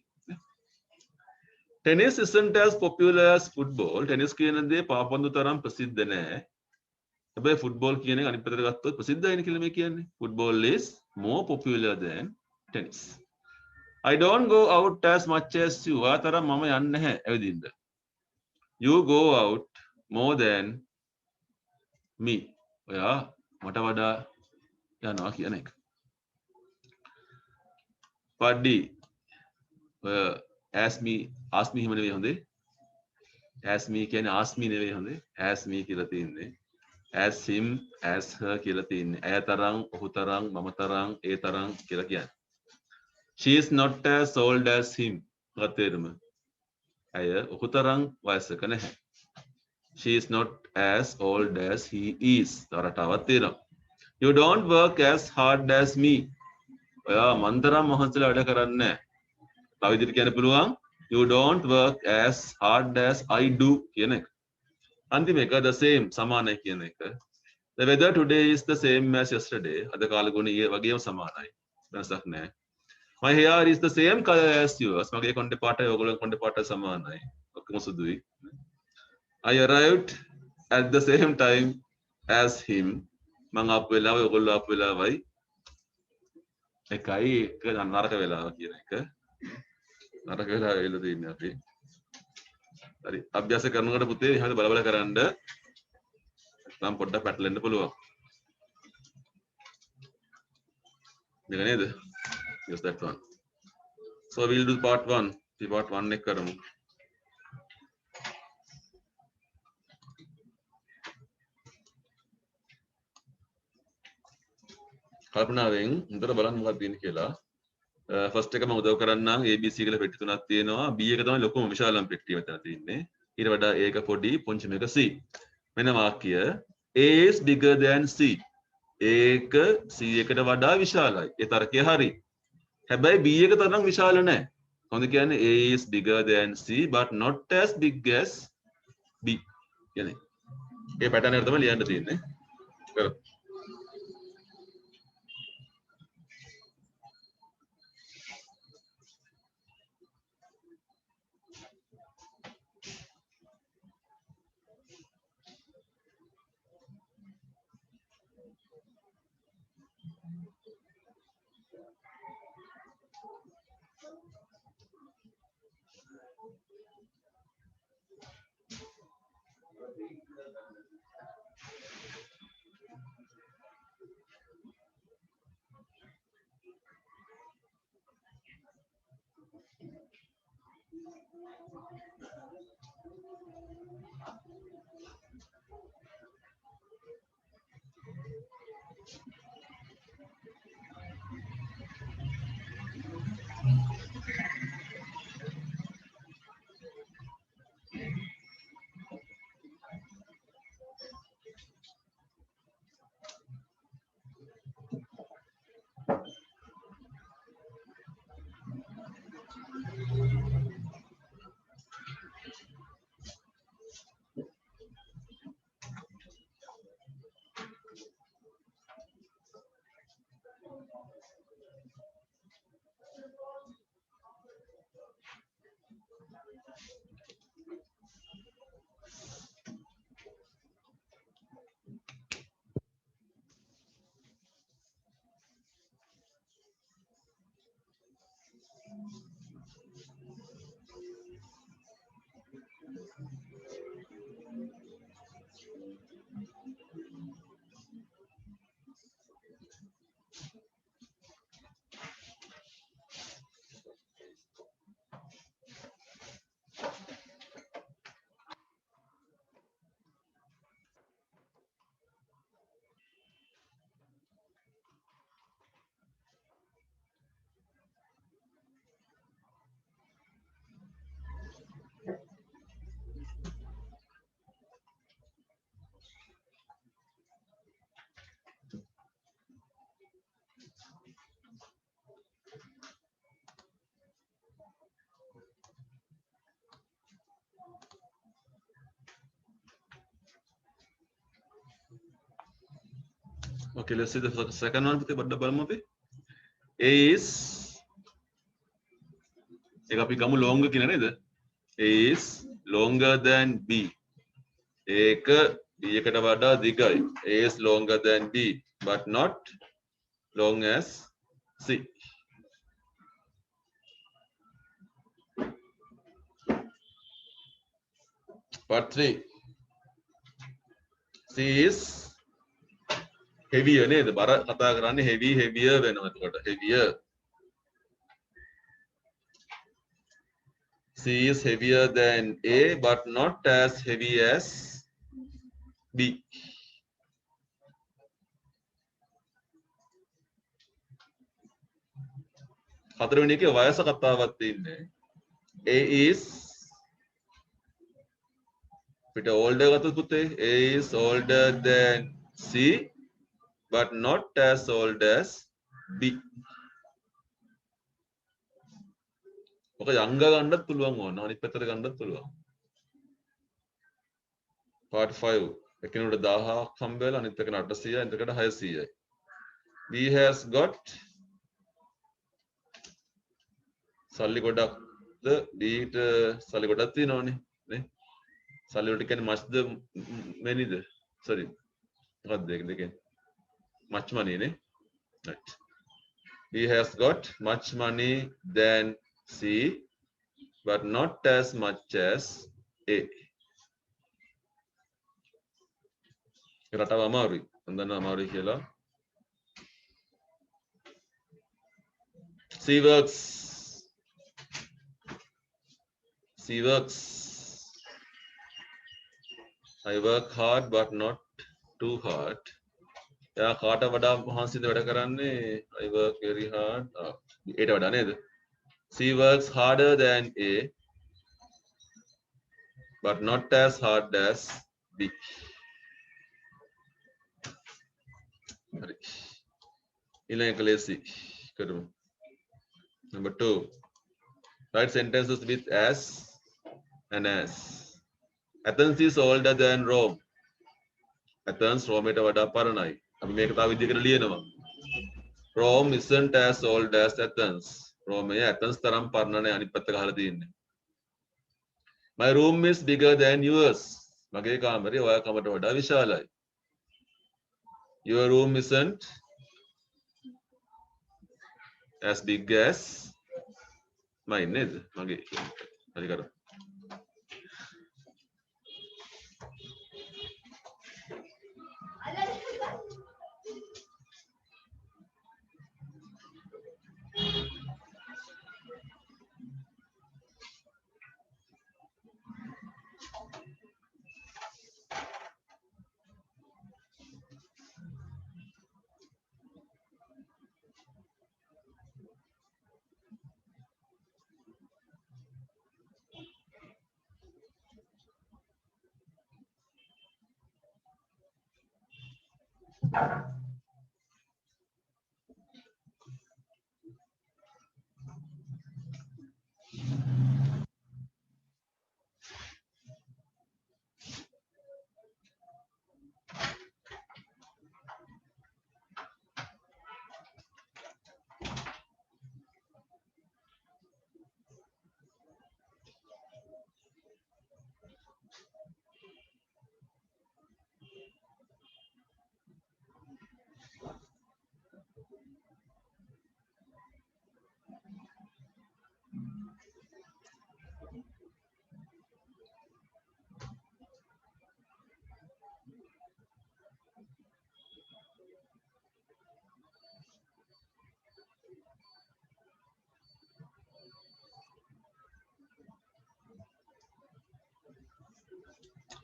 [SPEAKER 1] Tennis isn't as popular as football. Tennis කියන දේ පාපන්දු තරම් ප්‍රසිද්ධ නෑ. හැබැයි football කියන එක අනිත් පැත්තට ගත්තොත් ප්‍රසිද්ධයිනේ කියලා මේ කියන්නේ. Football is more popular than tennis. I don't go out as much as you. ආ තරම් මම යන්නේ නැහැ ඇවිදින්න. You go out more than me. ඔයා මට වඩා යනවා කියන එක. part D ask me හිම නෙවෙයි හොඳේ. ask me කියන්නේ ask me නෙවෙයි හොඳේ. ask me කියලා තියෙන්නේ. as him as her කියලා තියෙන්නේ. ඇය තරම්, ඔහු තරම්, මම තරම්, ඒ තරම් කියලා කියන්නේ. she is not as old as him. මොකක්ද තේරුම? ඇය ඔහු තරම් වයසක නැහැ. she is not as old as he is. තරටාවක් තියෙනවා. you don't work as hard as me. ඔයා මන් තරම් මහන්සිලා වැඩ කරන්නේ නැහැ. තව විදිහට කියන්න පුළුවන් you don't work as hard as I do කියන එක. අන්තිම එක the same සමානයි කියන එක. the weather today is the same as yesterday. අද කාලගුණ ඊයේ වගේම සමානයි. වෙනසක් නැහැ. my hair is the same color as yours. මගේ කොණ්ඩේ පාටයි ඔයගොල්ලෝ කොණ්ඩේ පාටයි සමානයි. ඔක්කොම සුදුයි. I arrived at the same time as him. මං ආපු වෙලාවයි ඔයගොල්ලෝ ආපු වෙලාවයි එකයි එක නරක වෙලාව කියන එක. නරක වෙලාව වෙලා තියෙන්නේ අපි. හරි අභ්‍යාස කරනකොට පුතේ එහෙනම් බල බල කරන්න නම් පොඩ්ඩක් පැටලෙන්න පුළුවන්. මේක නේද? Yes that one. So we'll do part 1. අපි part 1 එක කරමු. කල්පනාවෙන් හොඳට බලන්න මොකක්ද තියෙන්නේ කියලා. ෆස්ට් එක මම උදව් කරන්නම් ABC කියලා පෙට්ටි තුනක් තියෙනවා. B එක තමයි ලොකුම විශාලම පෙට්ටිය මෙතන තියෙන්නේ. ඊට වඩා A එක පොඩි පුංචි මේක C. මෙන්න වාක්‍ය A is bigger than C. A එක C එකට වඩා විශාලයි. ඒ තර්කය හරි. හැබැයි B එක තරම් විශාල නැහැ. කොහොමද කියන්නේ A is bigger than C but not as big as B. කියන්නේ. ඒ පැටර්න් එක තමයි ලියන්න තියෙන්නේ. කරමු. Okay, let's see the second one. But the bottom of it. A is එක අපි ගමු longer කියන නේද? A is longer than B. ඒක B එකට වඩා දිගයි. A is longer than B but not long as C. Part 3. C is heavier නේද? බර කතා කරන්නේ heavier වෙනවා එතකොට. heavier. C is heavier than A but not as heavy as B. හතරවෙනි එකේ වයස කතාවක් තියෙන්නේ. A is පිට older ගත්තොත් පුතේ A is older than C but not as old as B. ඔක younger ගන්නත් පුළුවන් ඕන. අනිත් පැත්තට ගන්නත් පුළුවන්. Part 5. එකිනෙකට 1000ක් හම්බ වෙලා අනිත් එකට 800යි අනිත් එකට 600යි. B has got සල්ලි ගොඩක්ද B ට සල්ලි ගොඩක් තියෙනවනේ නේ. සල්ලි වලට කියන්නේ much ද many ද? sorry. මොකක්ද ඒක දෙකෙන්? much money නේ. right. He has got much money than C but not as much as A. රටව අමාරුයි. හඳන අමාරුයි කියලා. C works. C works. I work hard but not too hard. එයා කාට වඩා මහන්සිද වැඩ කරන්නේ? I work very hard. ඒට වඩා නේද? C works harder than A but not as hard as B. හරි. ඊළඟ එක ලේසි කරමු. Number 2. Write sentences with as and as. Athens is older than Rome. Athens Rome ට වඩා පරණයි. අපි මේක තව විදිහකට ලියනවා. Rome isn't as old as Athens. Rome Athens තරම් පරණ නැහැ අනිත් පැත්ත ගහලා තියෙන්නේ. My room is bigger than yours. මගේ කාමරය ඔයා කමට වඩා විශාලයි. Your room isn't as big as mine නේද? මගේ හරි කරා.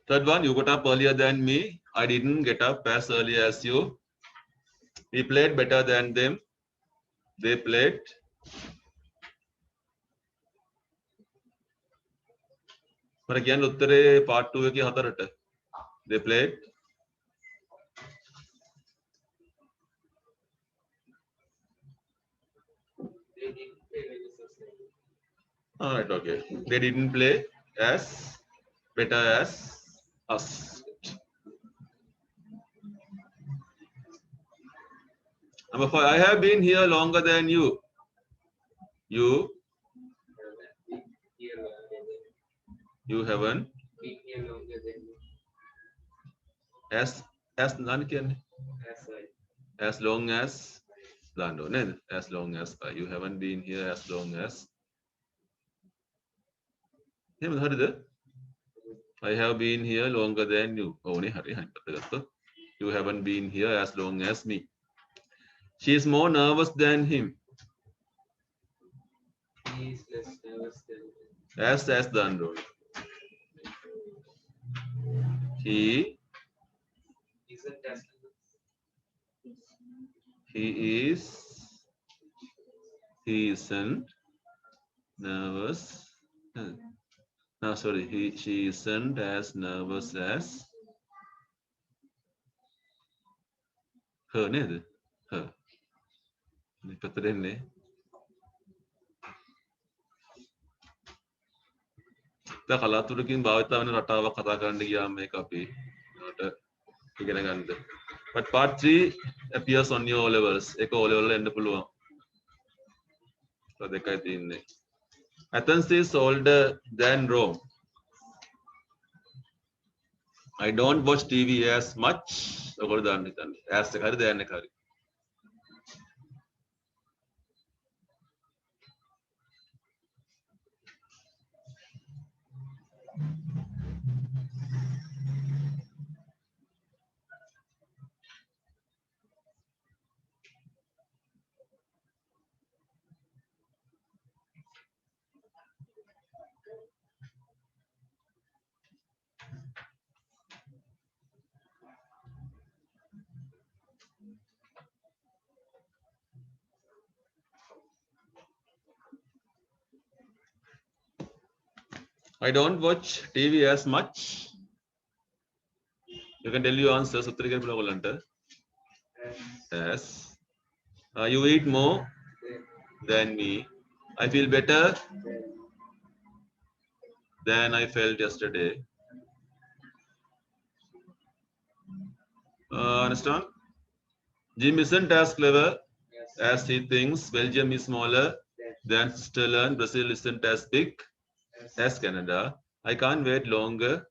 [SPEAKER 1] Third one, you got up earlier than me. I didn't get up as early as you. We played better than them. They played. पर again उत्तरे part 2 की हතරट. They played.
[SPEAKER 2] They didn't play very successfully.
[SPEAKER 1] All right, okay. They didn't play as better as us. Number 5, I have been here longer than you. You haven't.
[SPEAKER 2] Been here longer than you.
[SPEAKER 1] As none can.
[SPEAKER 2] As I.
[SPEAKER 1] As long as Lando, no, as long as you haven't been here as long as. I have been here longer than you. You haven't been here as long as me. She is more nervous than him.
[SPEAKER 2] He is less nervous than me.
[SPEAKER 1] As Lando. He
[SPEAKER 2] Isn't as
[SPEAKER 1] he isn't nervous. No, sorry, she isn't as nervous as her. Her. The කලාතුරකින් භාවිත වෙන රටාවක් කතා කරන්න ගියාම මේක අපි ඉගෙන ගන්නද. But part 3 appears on your O levels. ඒක O level එන්න පුළුවන්. දෙකයි තියෙන්නේ. Athens is older than Rome. I don't watch TV as much. ඔකට දාන්න හිතන්නේ. as එක හරි දැන් එක හරි. I don't watch TV as much. You can tell your answers. Yes. You eat more than me. I feel better than I felt yesterday. Understand? Jim isn't as clever as he thinks. Belgium is smaller than Switzerland. Brazil isn't as big as Canada. I can't wait longer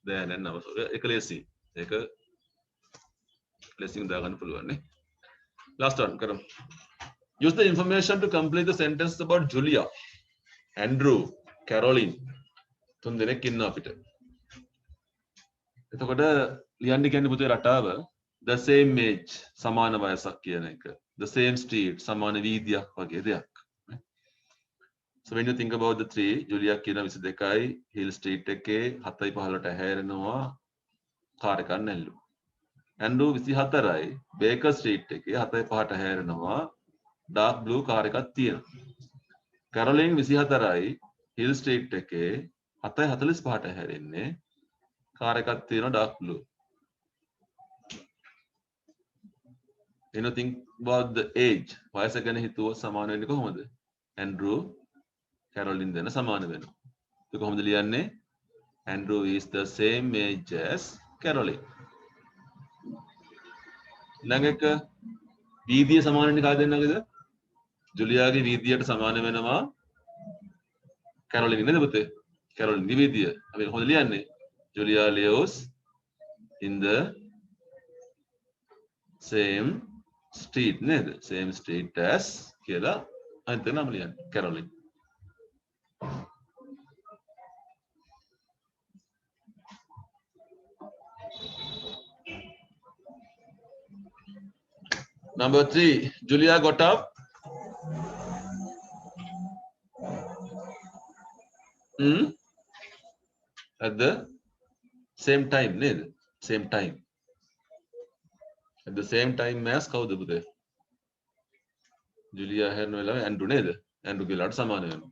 [SPEAKER 1] than an hour. Last one, Karam. Use the information to complete the sentence about Julia, Andrew, Caroline. තුන් දෙනෙක් ඉන්නවා අපිට. එතකොට ලියන්න කියන්නේ පුතේ රටාව the same age සමාන වයසක් කියන එක. The same street සමාන වීදියක් වගේ දෙයක්. So when you think about the three, Julia කියන 22යි Hill Street එකේ 7යි 15ට හැරෙනවා කාර් එකක් නැල්ලු. Andrew 24යි Baker Street එකේ 7යි 5ට හැරෙනවා dark blue කාර් එකක් තියෙනවා. Caroline 24යි Hill Street එකේ 7යි 45ට හැරෙන්නේ කාර් එකක් තියෙනවා dark blue. you know, think about the age. වයස ගැන හිතුවොත් සමාන වෙන්නේ කොහොමද? Andrew Caroline දෙන සමාන වෙනවා. ඒක කොහොමද ලියන්නේ? Andrew is the same age as Caroline. ඊළඟ එක වීදිය සමාන වෙන්නේ කාද දෙන්නගේද? ජුලියාගේ වීදියට සමාන වෙනවා කැරොලින් නේද පුතේ? කැරොලින් ගේ වීදිය. අපි කොහොමද ලියන්නේ? Julia lives in the same street නේද? Same street as කියලා අනිත් එක නම ලියන්නේ. කැරොලින්. Number 3, Julia got up. At the same time, ned. Same time. At the same time as කවුද පුතේ? Julia හැරෙන වෙලාවේ Andrew නේද? Andrew ගිලාට සමාන වෙනවා.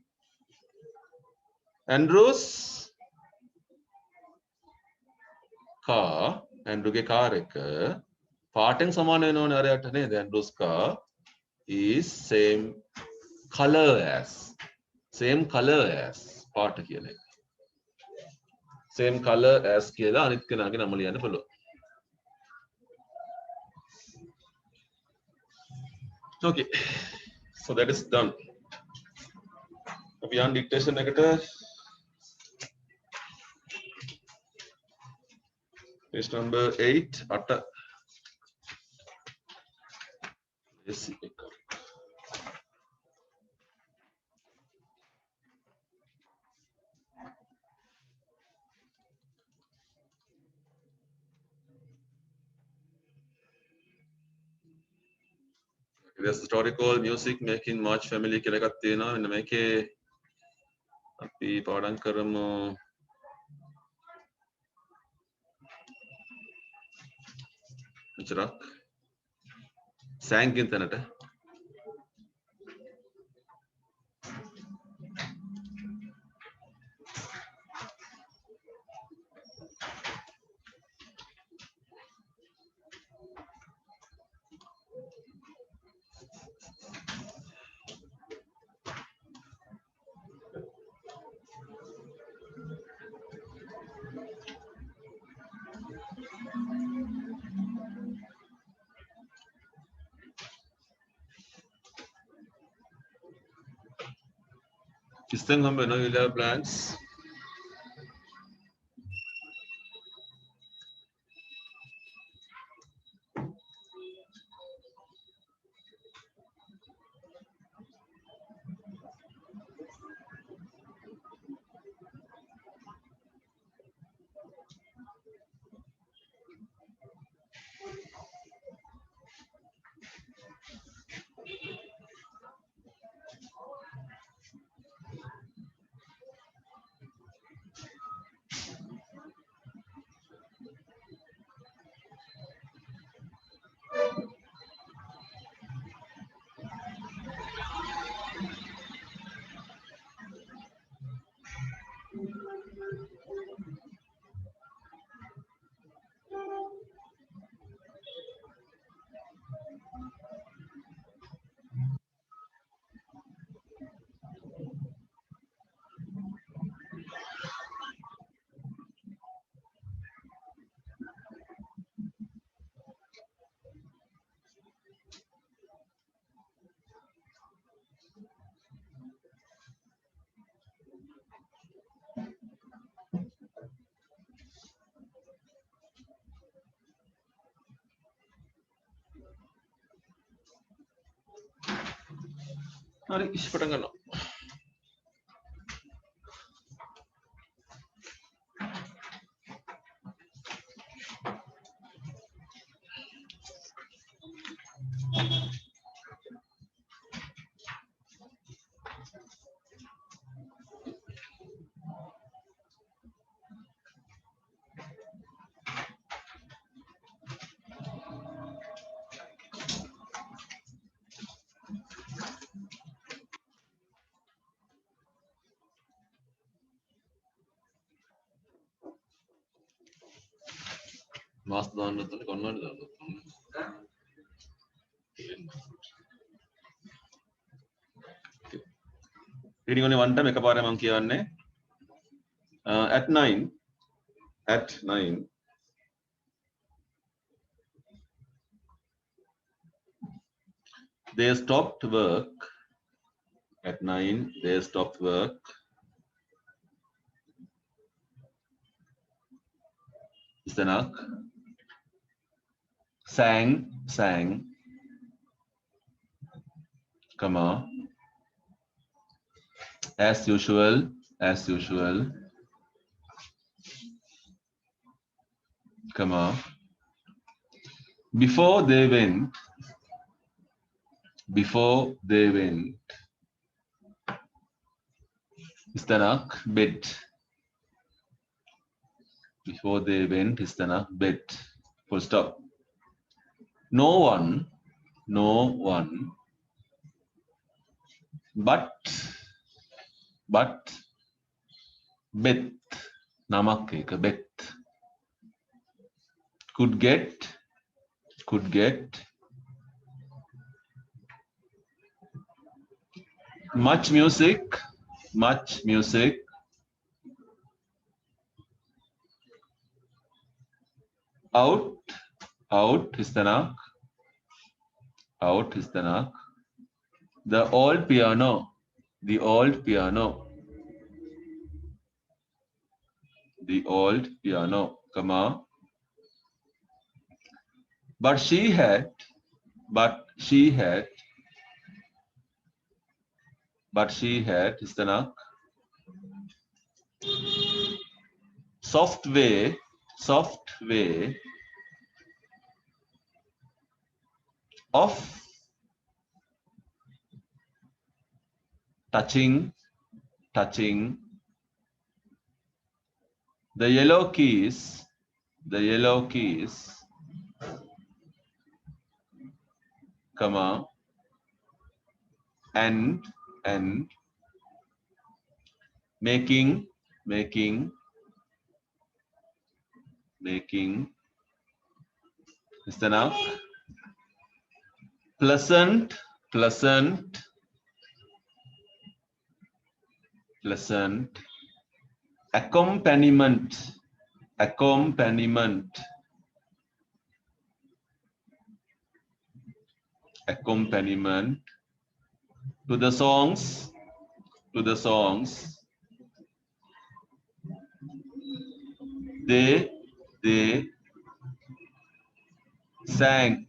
[SPEAKER 1] Andrew's car, Andrew ගේ කාර් එක පාටෙන් සමාන වෙනවනේ අරයට නේද? Andrew's car is same color as. Same color as පාට කියන එක. Same color as කියලා අනිත් කෙනාගේ නම ලියන්න පුළුවන්. Okay, so that is done. අපි යන් dictation එකට page number 8 8 yes එක. There's a story called Music Making March Family කියලා එකක් තියෙනවා. මෙන්න මේකේ අපි පාඩම් කරමු. මෙච්චරක් සෑන්කින් තැනට ඉස්සෙන් හම්බ වෙනවා විලා බ්ලැන්ක්ස්. හරි ඉස් පටන් ගන්නවා. මාස් දාන්න උතන කොන්නවද දාන්න. Reading only one time. එකපාරේ මම කියවන්නේ. At 9. They stopped work. At 9, they stopped work. Istanak. Sang. Comma. As usual. Comma. Before they went. Istanak. Bed. Before they went, istanak. Bed. Full stop. No one. But Beth. Namak ek Beth. Could get. Much music. Out istanak. The old piano. Comma. But she had. Istanak. Soft way of touching the yellow keys, comma, and making istanak. Pleasant accompaniment to the songs they sang.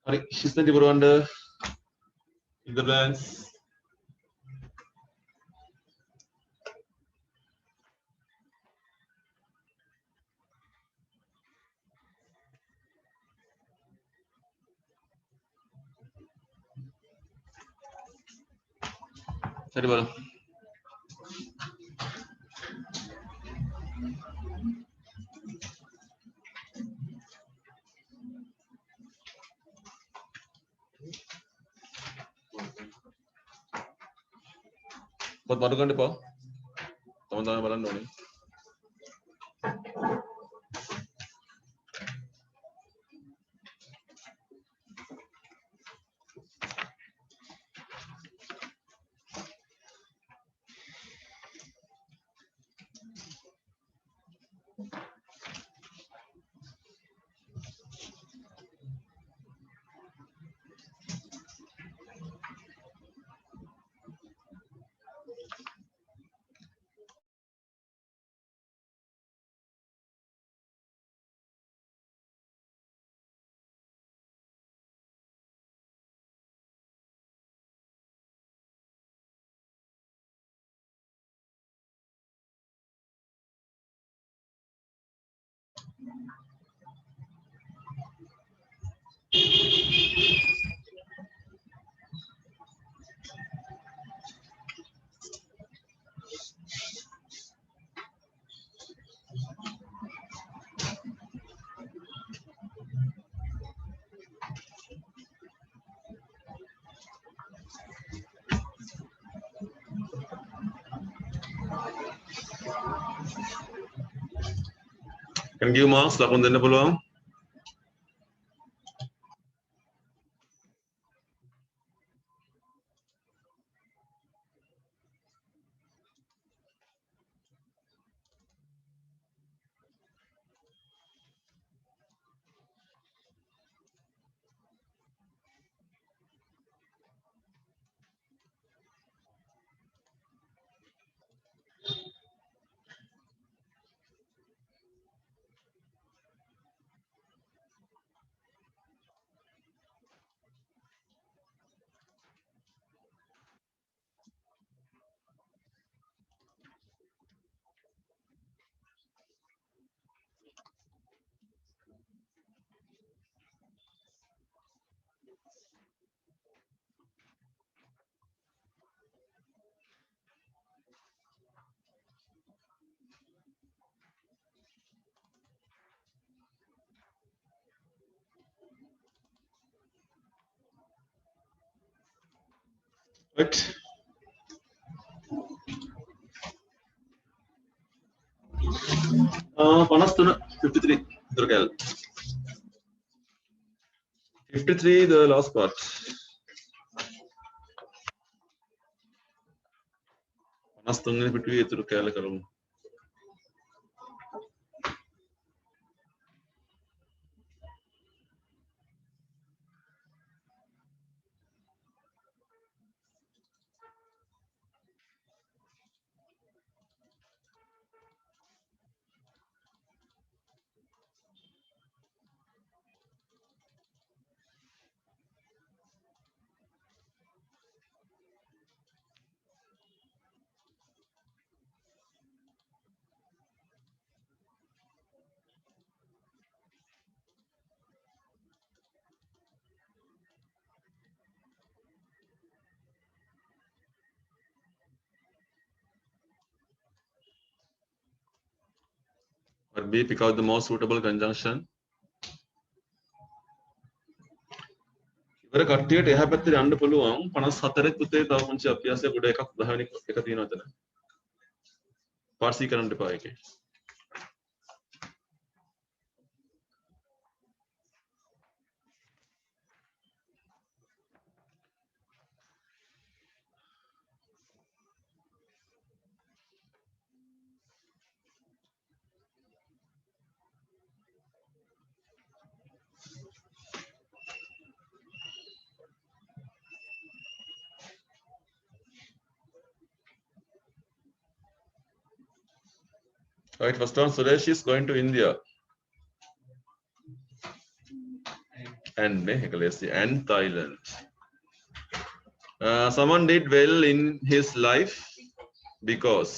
[SPEAKER 1] Hari, Shisnati Burwanda, in the blanks. Sorry, bolo. Buat baru kan Pak? Teman-teman balan dong nih. Can give marks, lakon din na peluang. Right. Panas tuna 53 Durgal. 53 the last part. Panas tuna 53 Durgal karum. Or B, pick out the most suitable conjunction. ඉවර කට්ටියට එහා පැත්තේ යන්න පුළුවන් 54 පුතේ තව පුංචි අභ්‍යාසයක් ගොඩ එකක් 10 වෙනි එක තියෙනවා එතන. පාර්සි කරන්න එපා ඒකේ. Right, first one, Suresh is going to India. And Thailand. Someone did well in his life because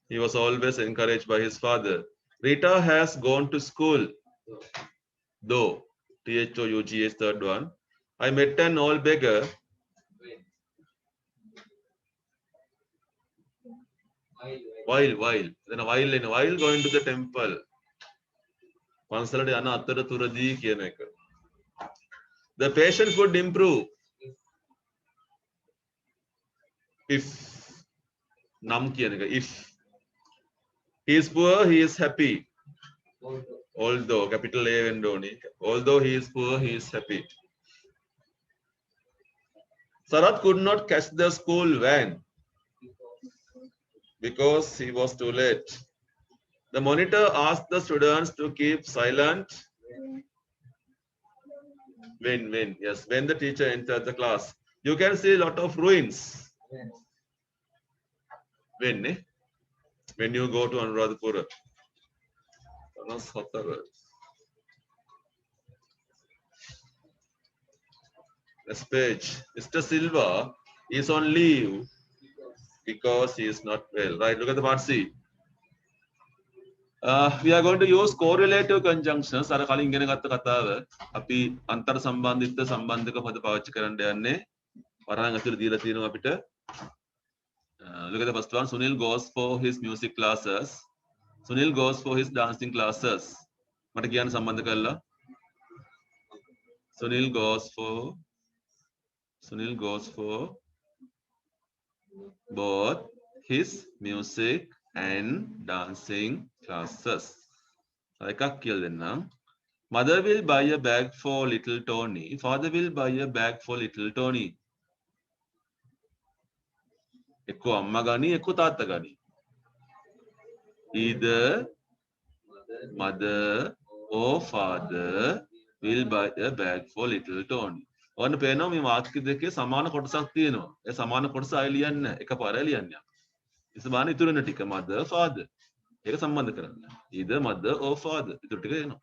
[SPEAKER 1] he was always encouraged by his father. Rita has gone to school, though. THOUGH, third one. I met an old beggar. While. Then while going to the temple. The patients would improve if if he is poor, he is happy. Although capital A and Doni, although he is poor, he is happy. Sarat could not catch the school van because he was too late. The monitor asked the students to keep silent when the teacher entered the class. You can see a lot of ruins. When you go to Anuradhapura. Next page. Mr. Silva is on leave because he is not well. Right, look at the part C. We are going to use correlative conjunctions. අර කලින් ඉගෙන ගත්ත කතාව අපි අන්තර් සම්බන්ධිත සම්බන්ධක පද පාවිච්චි කරන්න යන්නේ. වරහන් ඇතුළේ දීලා තියෙනවා අපිට. Look at the first one. Sunil goes for his music classes. Sunil goes for his dancing classes. මට කියන්න සම්බන්ධ කරලා. Sunil goes for both his music and dancing classes. එකක් කියලා දෙන්නම්. Mother will buy a bag for little Tony. Father will buy a bag for little Tony. එක්කෝ අම්මා ගනි එක්කෝ තාත්තා ගනි. Either mother or father will buy a bag for little Tony. ඔන්න පේනවා මේ වාක්‍ය දෙකේ සමාන කොටසක් තියෙනවා. ඒ සමාන කොටස ආයෙ ලියන්න එකපාරයි ලියන්න. ඉස්සබාන ඉතුරු වෙන ටික mother father. ඒක සම්බන්ධ කරන්න. Either mother or father. ඉතුරු ටික එනවා.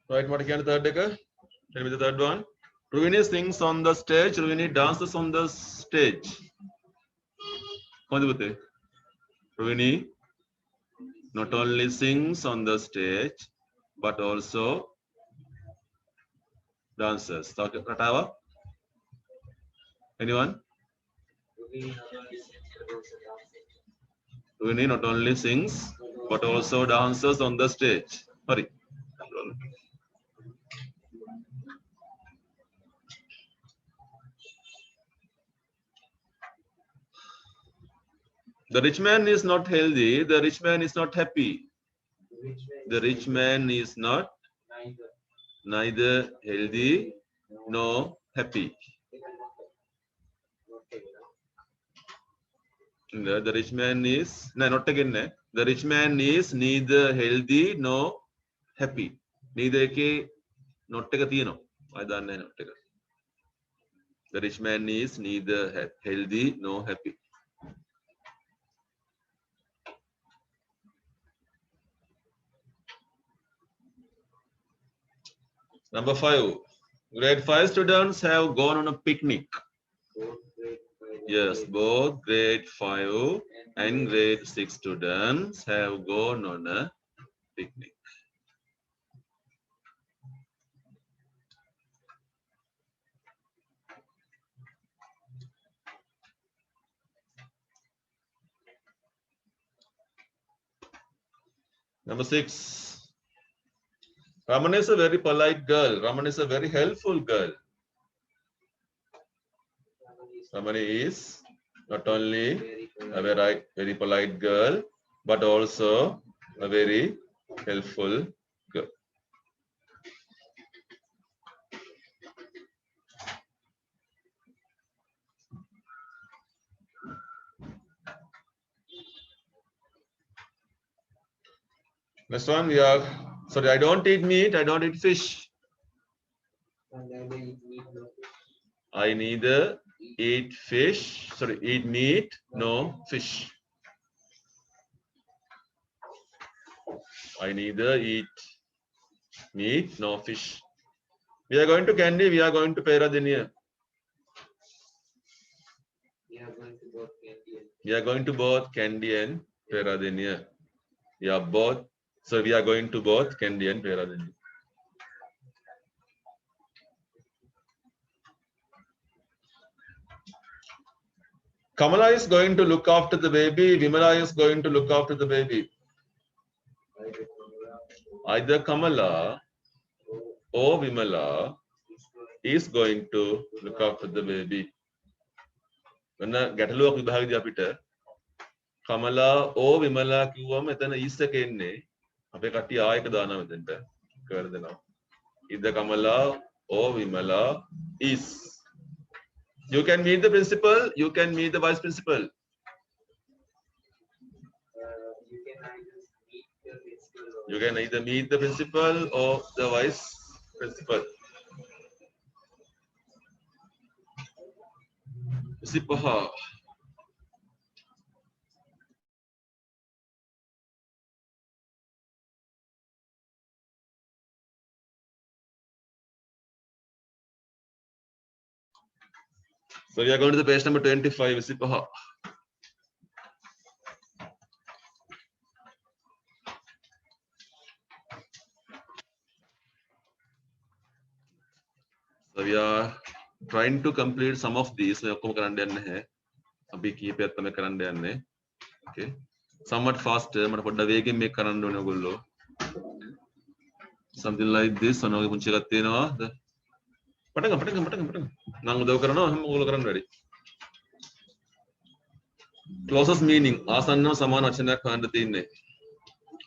[SPEAKER 1] Right, what can the third decker? Tell me the third one. Ruvini sings on the stage. Ruvini dances on the stage. Ruvini not only sings on the stage, but also dances. Ratawa? Anyone? Ruvini not only sings, but also dances on the stage. Hurry. The rich man is not healthy. The rich man is not happy. The rich man is not neither healthy nor happy. The rich man is not again. The rich man is neither healthy nor happy. Neither ke not take a The rich man is neither healthy nor happy. Number 5. Grade 5 students have gone on a picnic. Yes, both grade 5 and grade 6 students have gone on a picnic. Number 6. Raman is a very polite girl. Raman is a very helpful girl. Raman is not only a very polite girl, but also a very helpful girl. Next one, we are sorry. I don't eat meat. I don't eat fish. I neither eat fish. Sorry, eat meat. No fish. I neither eat meat nor fish. We are going to Kandy. We are going to Peradeniya. We are going to both Kandy and Peradeniya. We are both. So we are going to both Kandy and Peradeniya. Kamala is going to look after the baby. Vimala is going to look after the baby. Either Kamala or Vimala is going to look after the baby. When ගැටලුවක් විභාගයේදී අපිට Kamala or Vimala කිව්වම එතන is එක එන්නේ අපේ කට්ටිය ආයක දානවා මෙතනට කරලා දෙනවා. Either Kamala or Vimala is. You can meet the principal, you can meet the vice principal. You can either meet the principal or the vice principal. Sipaha. So we are going to the page number 25, Sipaha. So we are trying to complete some of these. Okay. Somewhat faster. Something like this. Closest meaning. Asanna samana achana khandati.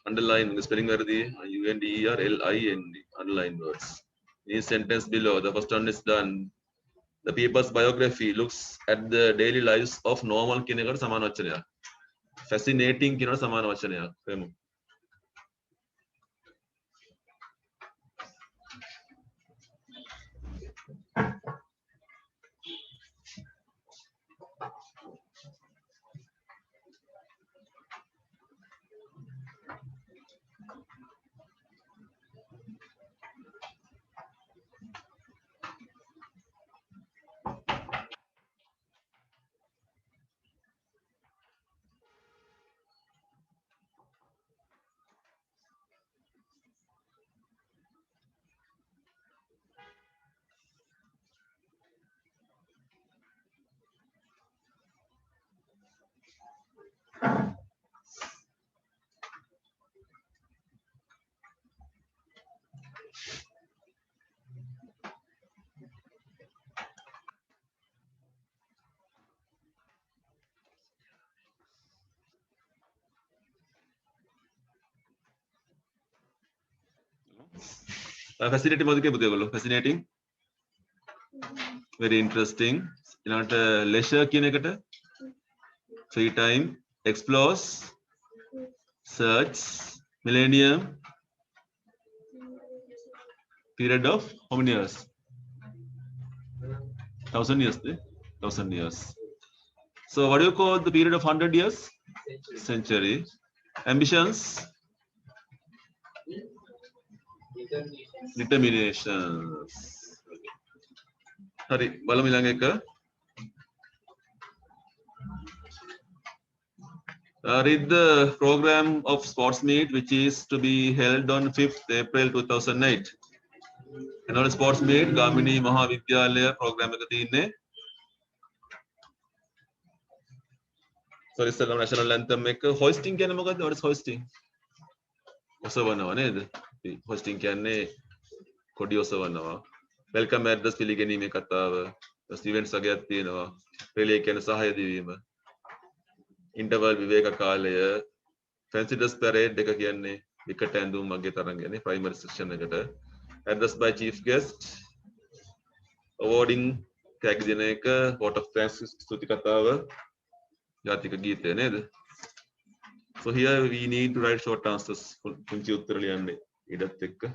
[SPEAKER 1] Underline the spelling where the UNDERLIND. Underline words. In sentence below, the first one is done. The people's biography looks at the daily lives of normal kinnagar samana vachana. Fascinating kinnagar samana vachana. Fascinating මොකද පුතේ ඔයගොල්ලෝ? Fascinating. Very interesting. ඊළඟට leisure කියන එකට free time, explores, search, millennium, period of how many years? 1,000 years. 1,000 years. So what do you call the period of 100 years? Century. Ambitions? Determinations. Hari, බලමු ඊළඟ එක. Read the program of sports meet which is to be held on 5th April 2008. එනවල sports meet Gamini මහා විද්‍යාලය program එක තියෙන්නේ. So ඉස්සෙල්ලාම national anthem එක hoisting කියන්නේ මොකද්ද? What is hoisting? ඔසවනවා නේද? hoisting කියන්නේ කොඩි ඔසවනවා. welcome address පිළිගැනීමේ කතාව. events වගේක් තියෙනවා. relay කියන්නේ සහාය දීම. interval විවේක කාලය. fancy dress parade එක කියන්නේ විකට ඇඳුම් වගේ තරම් කියන්නේ primary section එකට. address by chief guest. awarding tag දෙන එක vote of thanks ස්තුති කතාව. ජාතික ගීතය නේද? So here we need to write short answers. පුංචි උත්තර ලියන්න ඉඩත් එක්ක.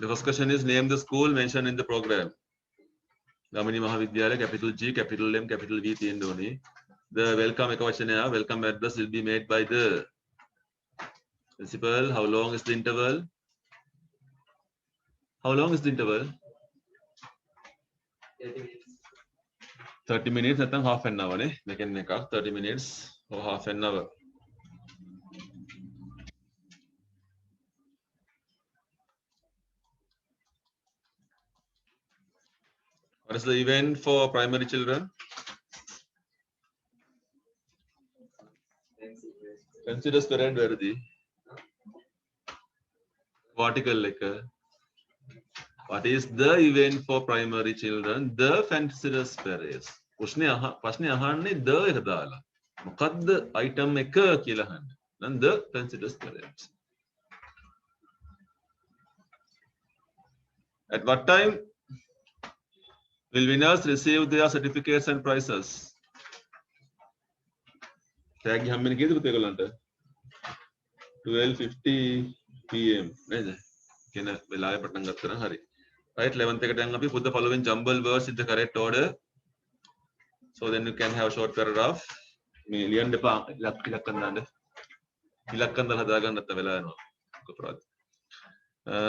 [SPEAKER 1] The first question is name the school mentioned in the program. Gamini මහාවිද්‍යාලය capital G, capital M, capital V තියෙන්න ඕනේ. The welcome එක වචනය welcome address will be made by the principal. How long is the interval? How long is the interval?
[SPEAKER 2] 30 minutes.
[SPEAKER 1] 30 minutes නැත්නම් half an hour නේ. මේකෙන් එකක් 30 minutes or half an hour. What is the event for primary children? Fancy dress parade වැරදි. Article එක. What is the event for primary children? The fancy dress parade. ප්‍රශ්නේ අහන්නේ the එක දාලා. මොකද්ද item එක කියලා අහන්නේ. නම් the fancy dress parade. At what time will winners receive their certificates and prizes? Tag හැමෙන් කීයද පුතේ ඔයගලන්ට? 12:50 pm නේද? කියන වෙලාවේ පටන් ගත්තා නම් හරි. Right 11th එකට දැන් අපි put the following jumble words in the correct order. So then you can have a short paragraph. මේ ලියන්න එපා ඉලක්කම් දාන්න. ඉලක්කම් දාලා හදාගන්න නැත්නම් වෙලා යනවා. අපරාධ.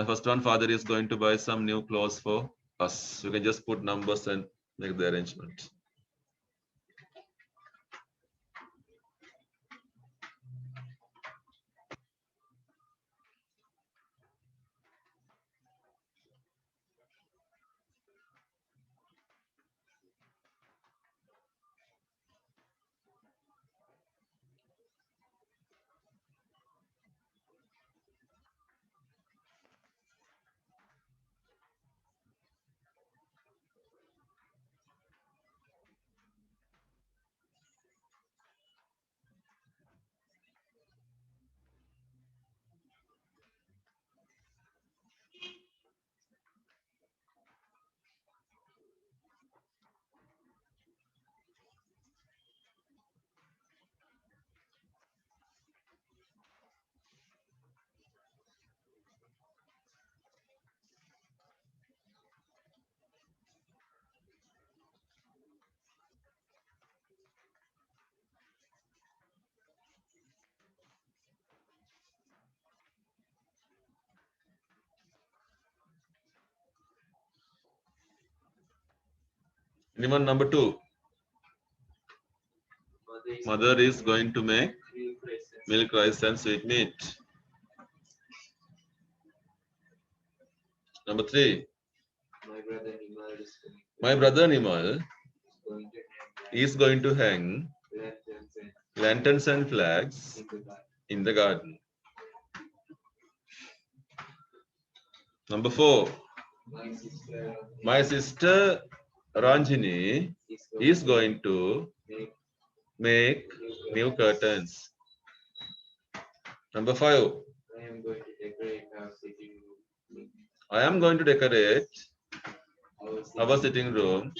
[SPEAKER 1] First one, father is going to buy some new clothes for us. You can just put numbers and make the arrangement. Anyone number 2? Mother is going to make milk, rice and sweet meat. Number 3.
[SPEAKER 2] My brother Nimal
[SPEAKER 1] My brother Nimal
[SPEAKER 2] is going to
[SPEAKER 1] is
[SPEAKER 2] hang
[SPEAKER 1] going to hang
[SPEAKER 2] lanterns
[SPEAKER 1] lanterns
[SPEAKER 2] and
[SPEAKER 1] and flags
[SPEAKER 2] in the garden.
[SPEAKER 1] in the garden. Number 4.
[SPEAKER 2] My
[SPEAKER 1] My
[SPEAKER 2] sister
[SPEAKER 1] sister Ranjini is going to
[SPEAKER 2] make
[SPEAKER 1] make new curtains. Number 5.
[SPEAKER 2] I am going to decorate our sitting room.
[SPEAKER 1] I am going to decorate
[SPEAKER 2] Our
[SPEAKER 1] our sitting room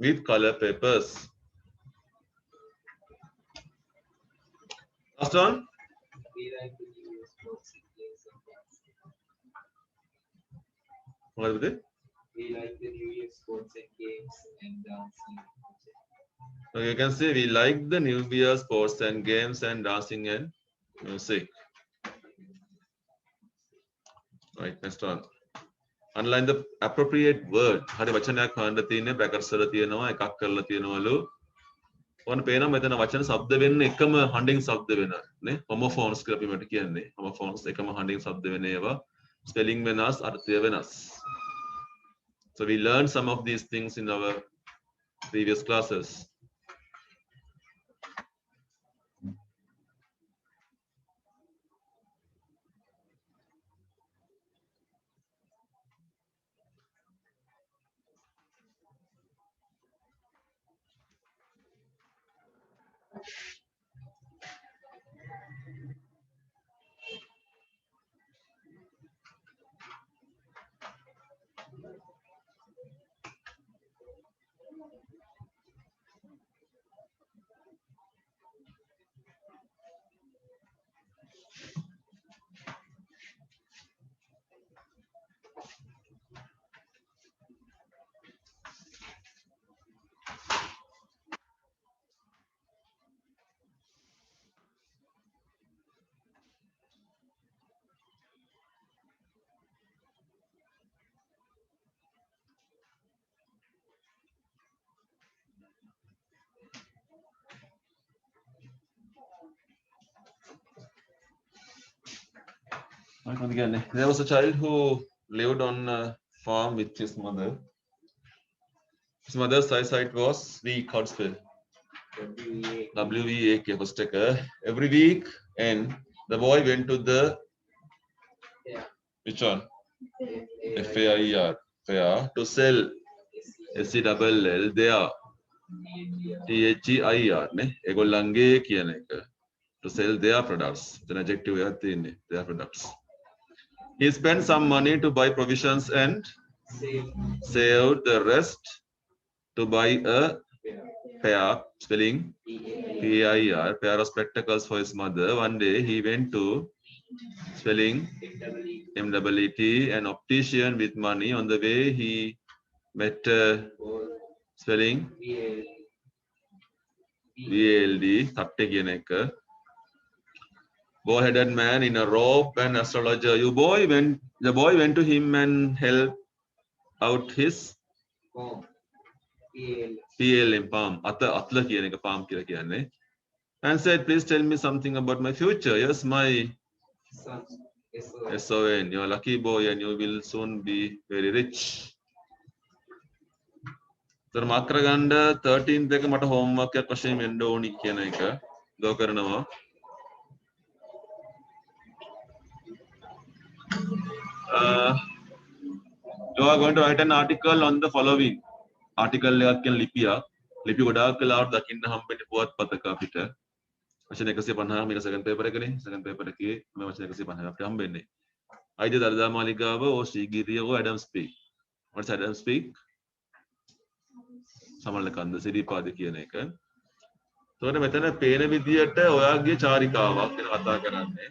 [SPEAKER 1] with color papers. Last one.
[SPEAKER 2] We like to use sports and games and dancing.
[SPEAKER 1] What is it?
[SPEAKER 2] We like the New Year sports and games and dancing.
[SPEAKER 1] So you can see we like the New Year sports and games and dancing and music. Right, next one. Underline the appropriate word. හරි වචනයක් හොයන්න තියෙන්නේ brackets වල තියෙනවා එකක් කරලා තියෙනවලු. ඔන්න පේනවා මෙතන වචන શબ્ද වෙන්නේ එකම හඬින් શબ્ද වෙන නේ homophones කියලා අපි මට කියන්නේ. homophones එකම හඬින් શબ્ද වෙන ඒවා. spelling වෙනස්, අර්ථය වෙනස්. So we learned some of these things in our previous classes. Again, there was a child who lived on a farm with his mother. His mother's eyesight was weak, how to spell? W-E-A-K, was taker. Every week, and the boy went to the, which one? F-A-I-R, fair, to sell S-E-L-L, there. T-H-E-I-R, ne? Egolange කියන එක. To sell their products. It's an adjective එකක් තියෙන්නේ, their products. He spent some money to buy provisions and saved the rest to buy a pair, spelling P-A-I-R, pair of spectacles for his mother. One day he went to, spelling M-E-E-T, an optician with money. On the way he met, spelling V-A-L-D, තට්ටේ කියන එක. Bald-headed man in a robe and astrologer. The boy went to him and held out his PLM palm. අතල කියන එක palm කියලා කියන්නේ. And said, please tell me something about my future. Yes, my SON. You're a lucky boy and you will soon be very rich. So mark කරගන්න 13th එක මට homework එකක් වශයෙන් එන්න ඕනි කියන එක ගෝ කරනවා. You are going to write an article on the following. Article එකක් කියන ලිපියක්. ලිපි ගොඩාක් වෙලාවට දකින්න හම්බෙන්නේ පුවත් පතක අපිට. වචන 150 මේක second paper එකනේ. second paper එකේ මේ වචන 150 අපිට හම්බෙන්නේ. අයිද දළදා මාලිගාව ඕ ශ්‍රීගිරිය ඕ Adam speak. What's Adam speak? සමල්ලකන්ද Siripada කියන එක. එතකොට මෙතන පේන විදියට ඔයාගේ චාරිකාවක් වෙන කතා කරන්නේ.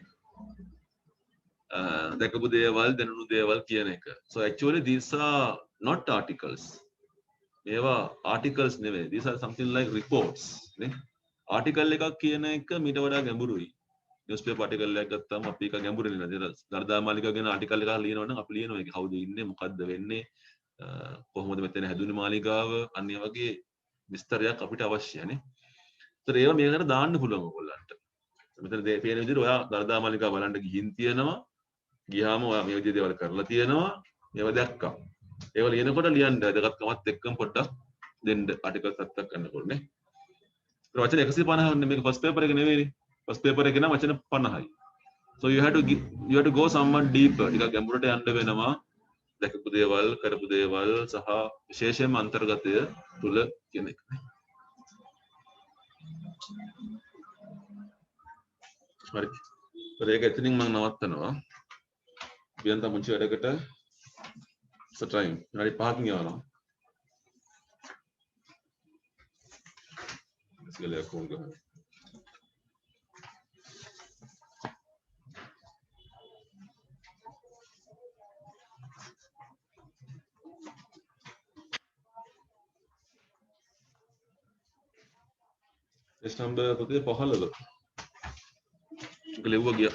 [SPEAKER 1] දැකපු දේවල් දැනුණු දේවල් කියන එක. So actually these are not articles. මේවා articles නෙවෙයි. These are something like reports නේ. article එකක් කියන එක මීට වඩා ගැඹුරුයි. newspaper article එකක් ගත්තාම අපි එක ගැඹුරින් නේද? දර්දා මාලිකාව ගැන article එකක් ලියනවා නම් අපි ලියනවා ඒක කවුද ඉන්නේ මොකද්ද වෙන්නේ කොහොමද මෙතන හැදුනේ මාලිගාව අන්න ඒ වගේ විස්තරයක් අපිට අවශ්‍යයි. ඒතර ඒවා මේකට දාන්න පුළුවන් ඔයගොල්ලන්ට. මෙතන පේන විදිහට ඔයා දරදා මාලිගාව බලන්න ගිහින් තියෙනවා. ගියාම ඔයා මේ විදිහේ දේවල් කරලා තියෙනවා. ඒවා දැක්කා. ඒවා ලියනකොට ලියන්න වැදගත්කමත් එක්කම පොඩ්ඩක් දෙන්න ආටිකල් 7ක් ගන්නකොට නේ. වචන 150 මේක ෆස්ට් පේපර් එක නෙවෙයිනේ. ෆස්ට් පේපර් එකේ නම් වචන 50යි. So you have to go somewhat deeper. ටිකක් ගැඹුරට යන්න වෙනවා. දැකපු දේවල්, කරපු දේවල් සහ විශේෂයෙන්ම අන්තර්ගතය තුල කියන එක. හරි. ඒක එතනින් මම නවත්තනවා. වියන්ත මුංචි වැඩකට සටයිම්. හරි 5කින් යවනවා. ඉස්කලේ කොන් ගහන්න. Test number පුතේ 15. ඒක ලෙව්වා ගියා.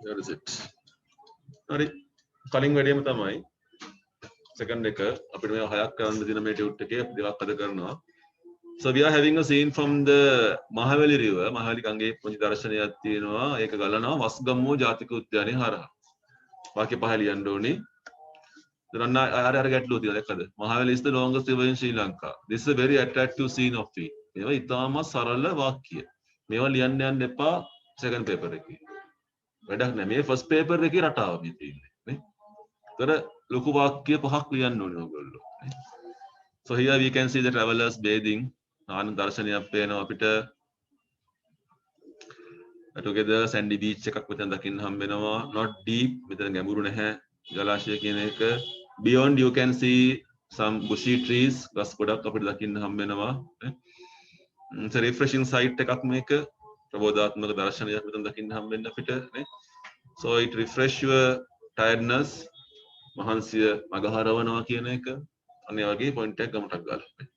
[SPEAKER 1] That is it. හරි. කලින් වැඩේම තමයි. සෙකන්ඩ් එක අපිට මේ 6ක් කරන්න දින මේ ටියුට් එකේ අපි දෙකක් අද කරනවා. So we are having a scene from the Mahaveli river. Mahaveli ගඟේ පුංචි දර්ශනයක් තියෙනවා. ඒක ගලනවා වස්ගම්මෝ ජාතික උද්‍යානයේ හරහා. වාක්‍ය පහ ලියන්න ඕනේ. දරන්න අර ගැටලුව තියෙනවා දැක්කද? Mahaveli is the longest river in Sri Lanka. This is a very attractive scene of it. මේවා ඉතාම සරල වාක්‍ය. මේවා ලියන්න යන්න එපා සෙකන්ඩ් පේපර් එකේ. වැඩක් නැහැ. මේ ෆස්ට් පේපර් එකේ රටාව මේ තියෙන්නේ නේ. ඒතර ලොකු වාක්‍ය පහක් ලියන්න ඕනේ ඔයගොල්ලෝ නේ. So here we can see the travelers bathing. දර්ශනයක් පේනවා අපිට together sandy beach එකක් මෙතන දකින්න හම්බ වෙනවා not deep මෙතන ගැඹුරු නැහැ ජලාශය කියන එක beyond you can see some bushy trees ගස් ගොඩක් අපිට දකින්න හම්බ වෙනවා it's a refreshing sight එකක් මේක ප්‍රබෝධාත්මක දර්ශනයක් මෙතන දකින්න හම්බ වෙන්න අපිට නේ so it refresh your tiredness මහන්සිය මගහරවනවා කියන එක අනේ වගේ පොයින්ට් එකක් ගමටක් ගන්න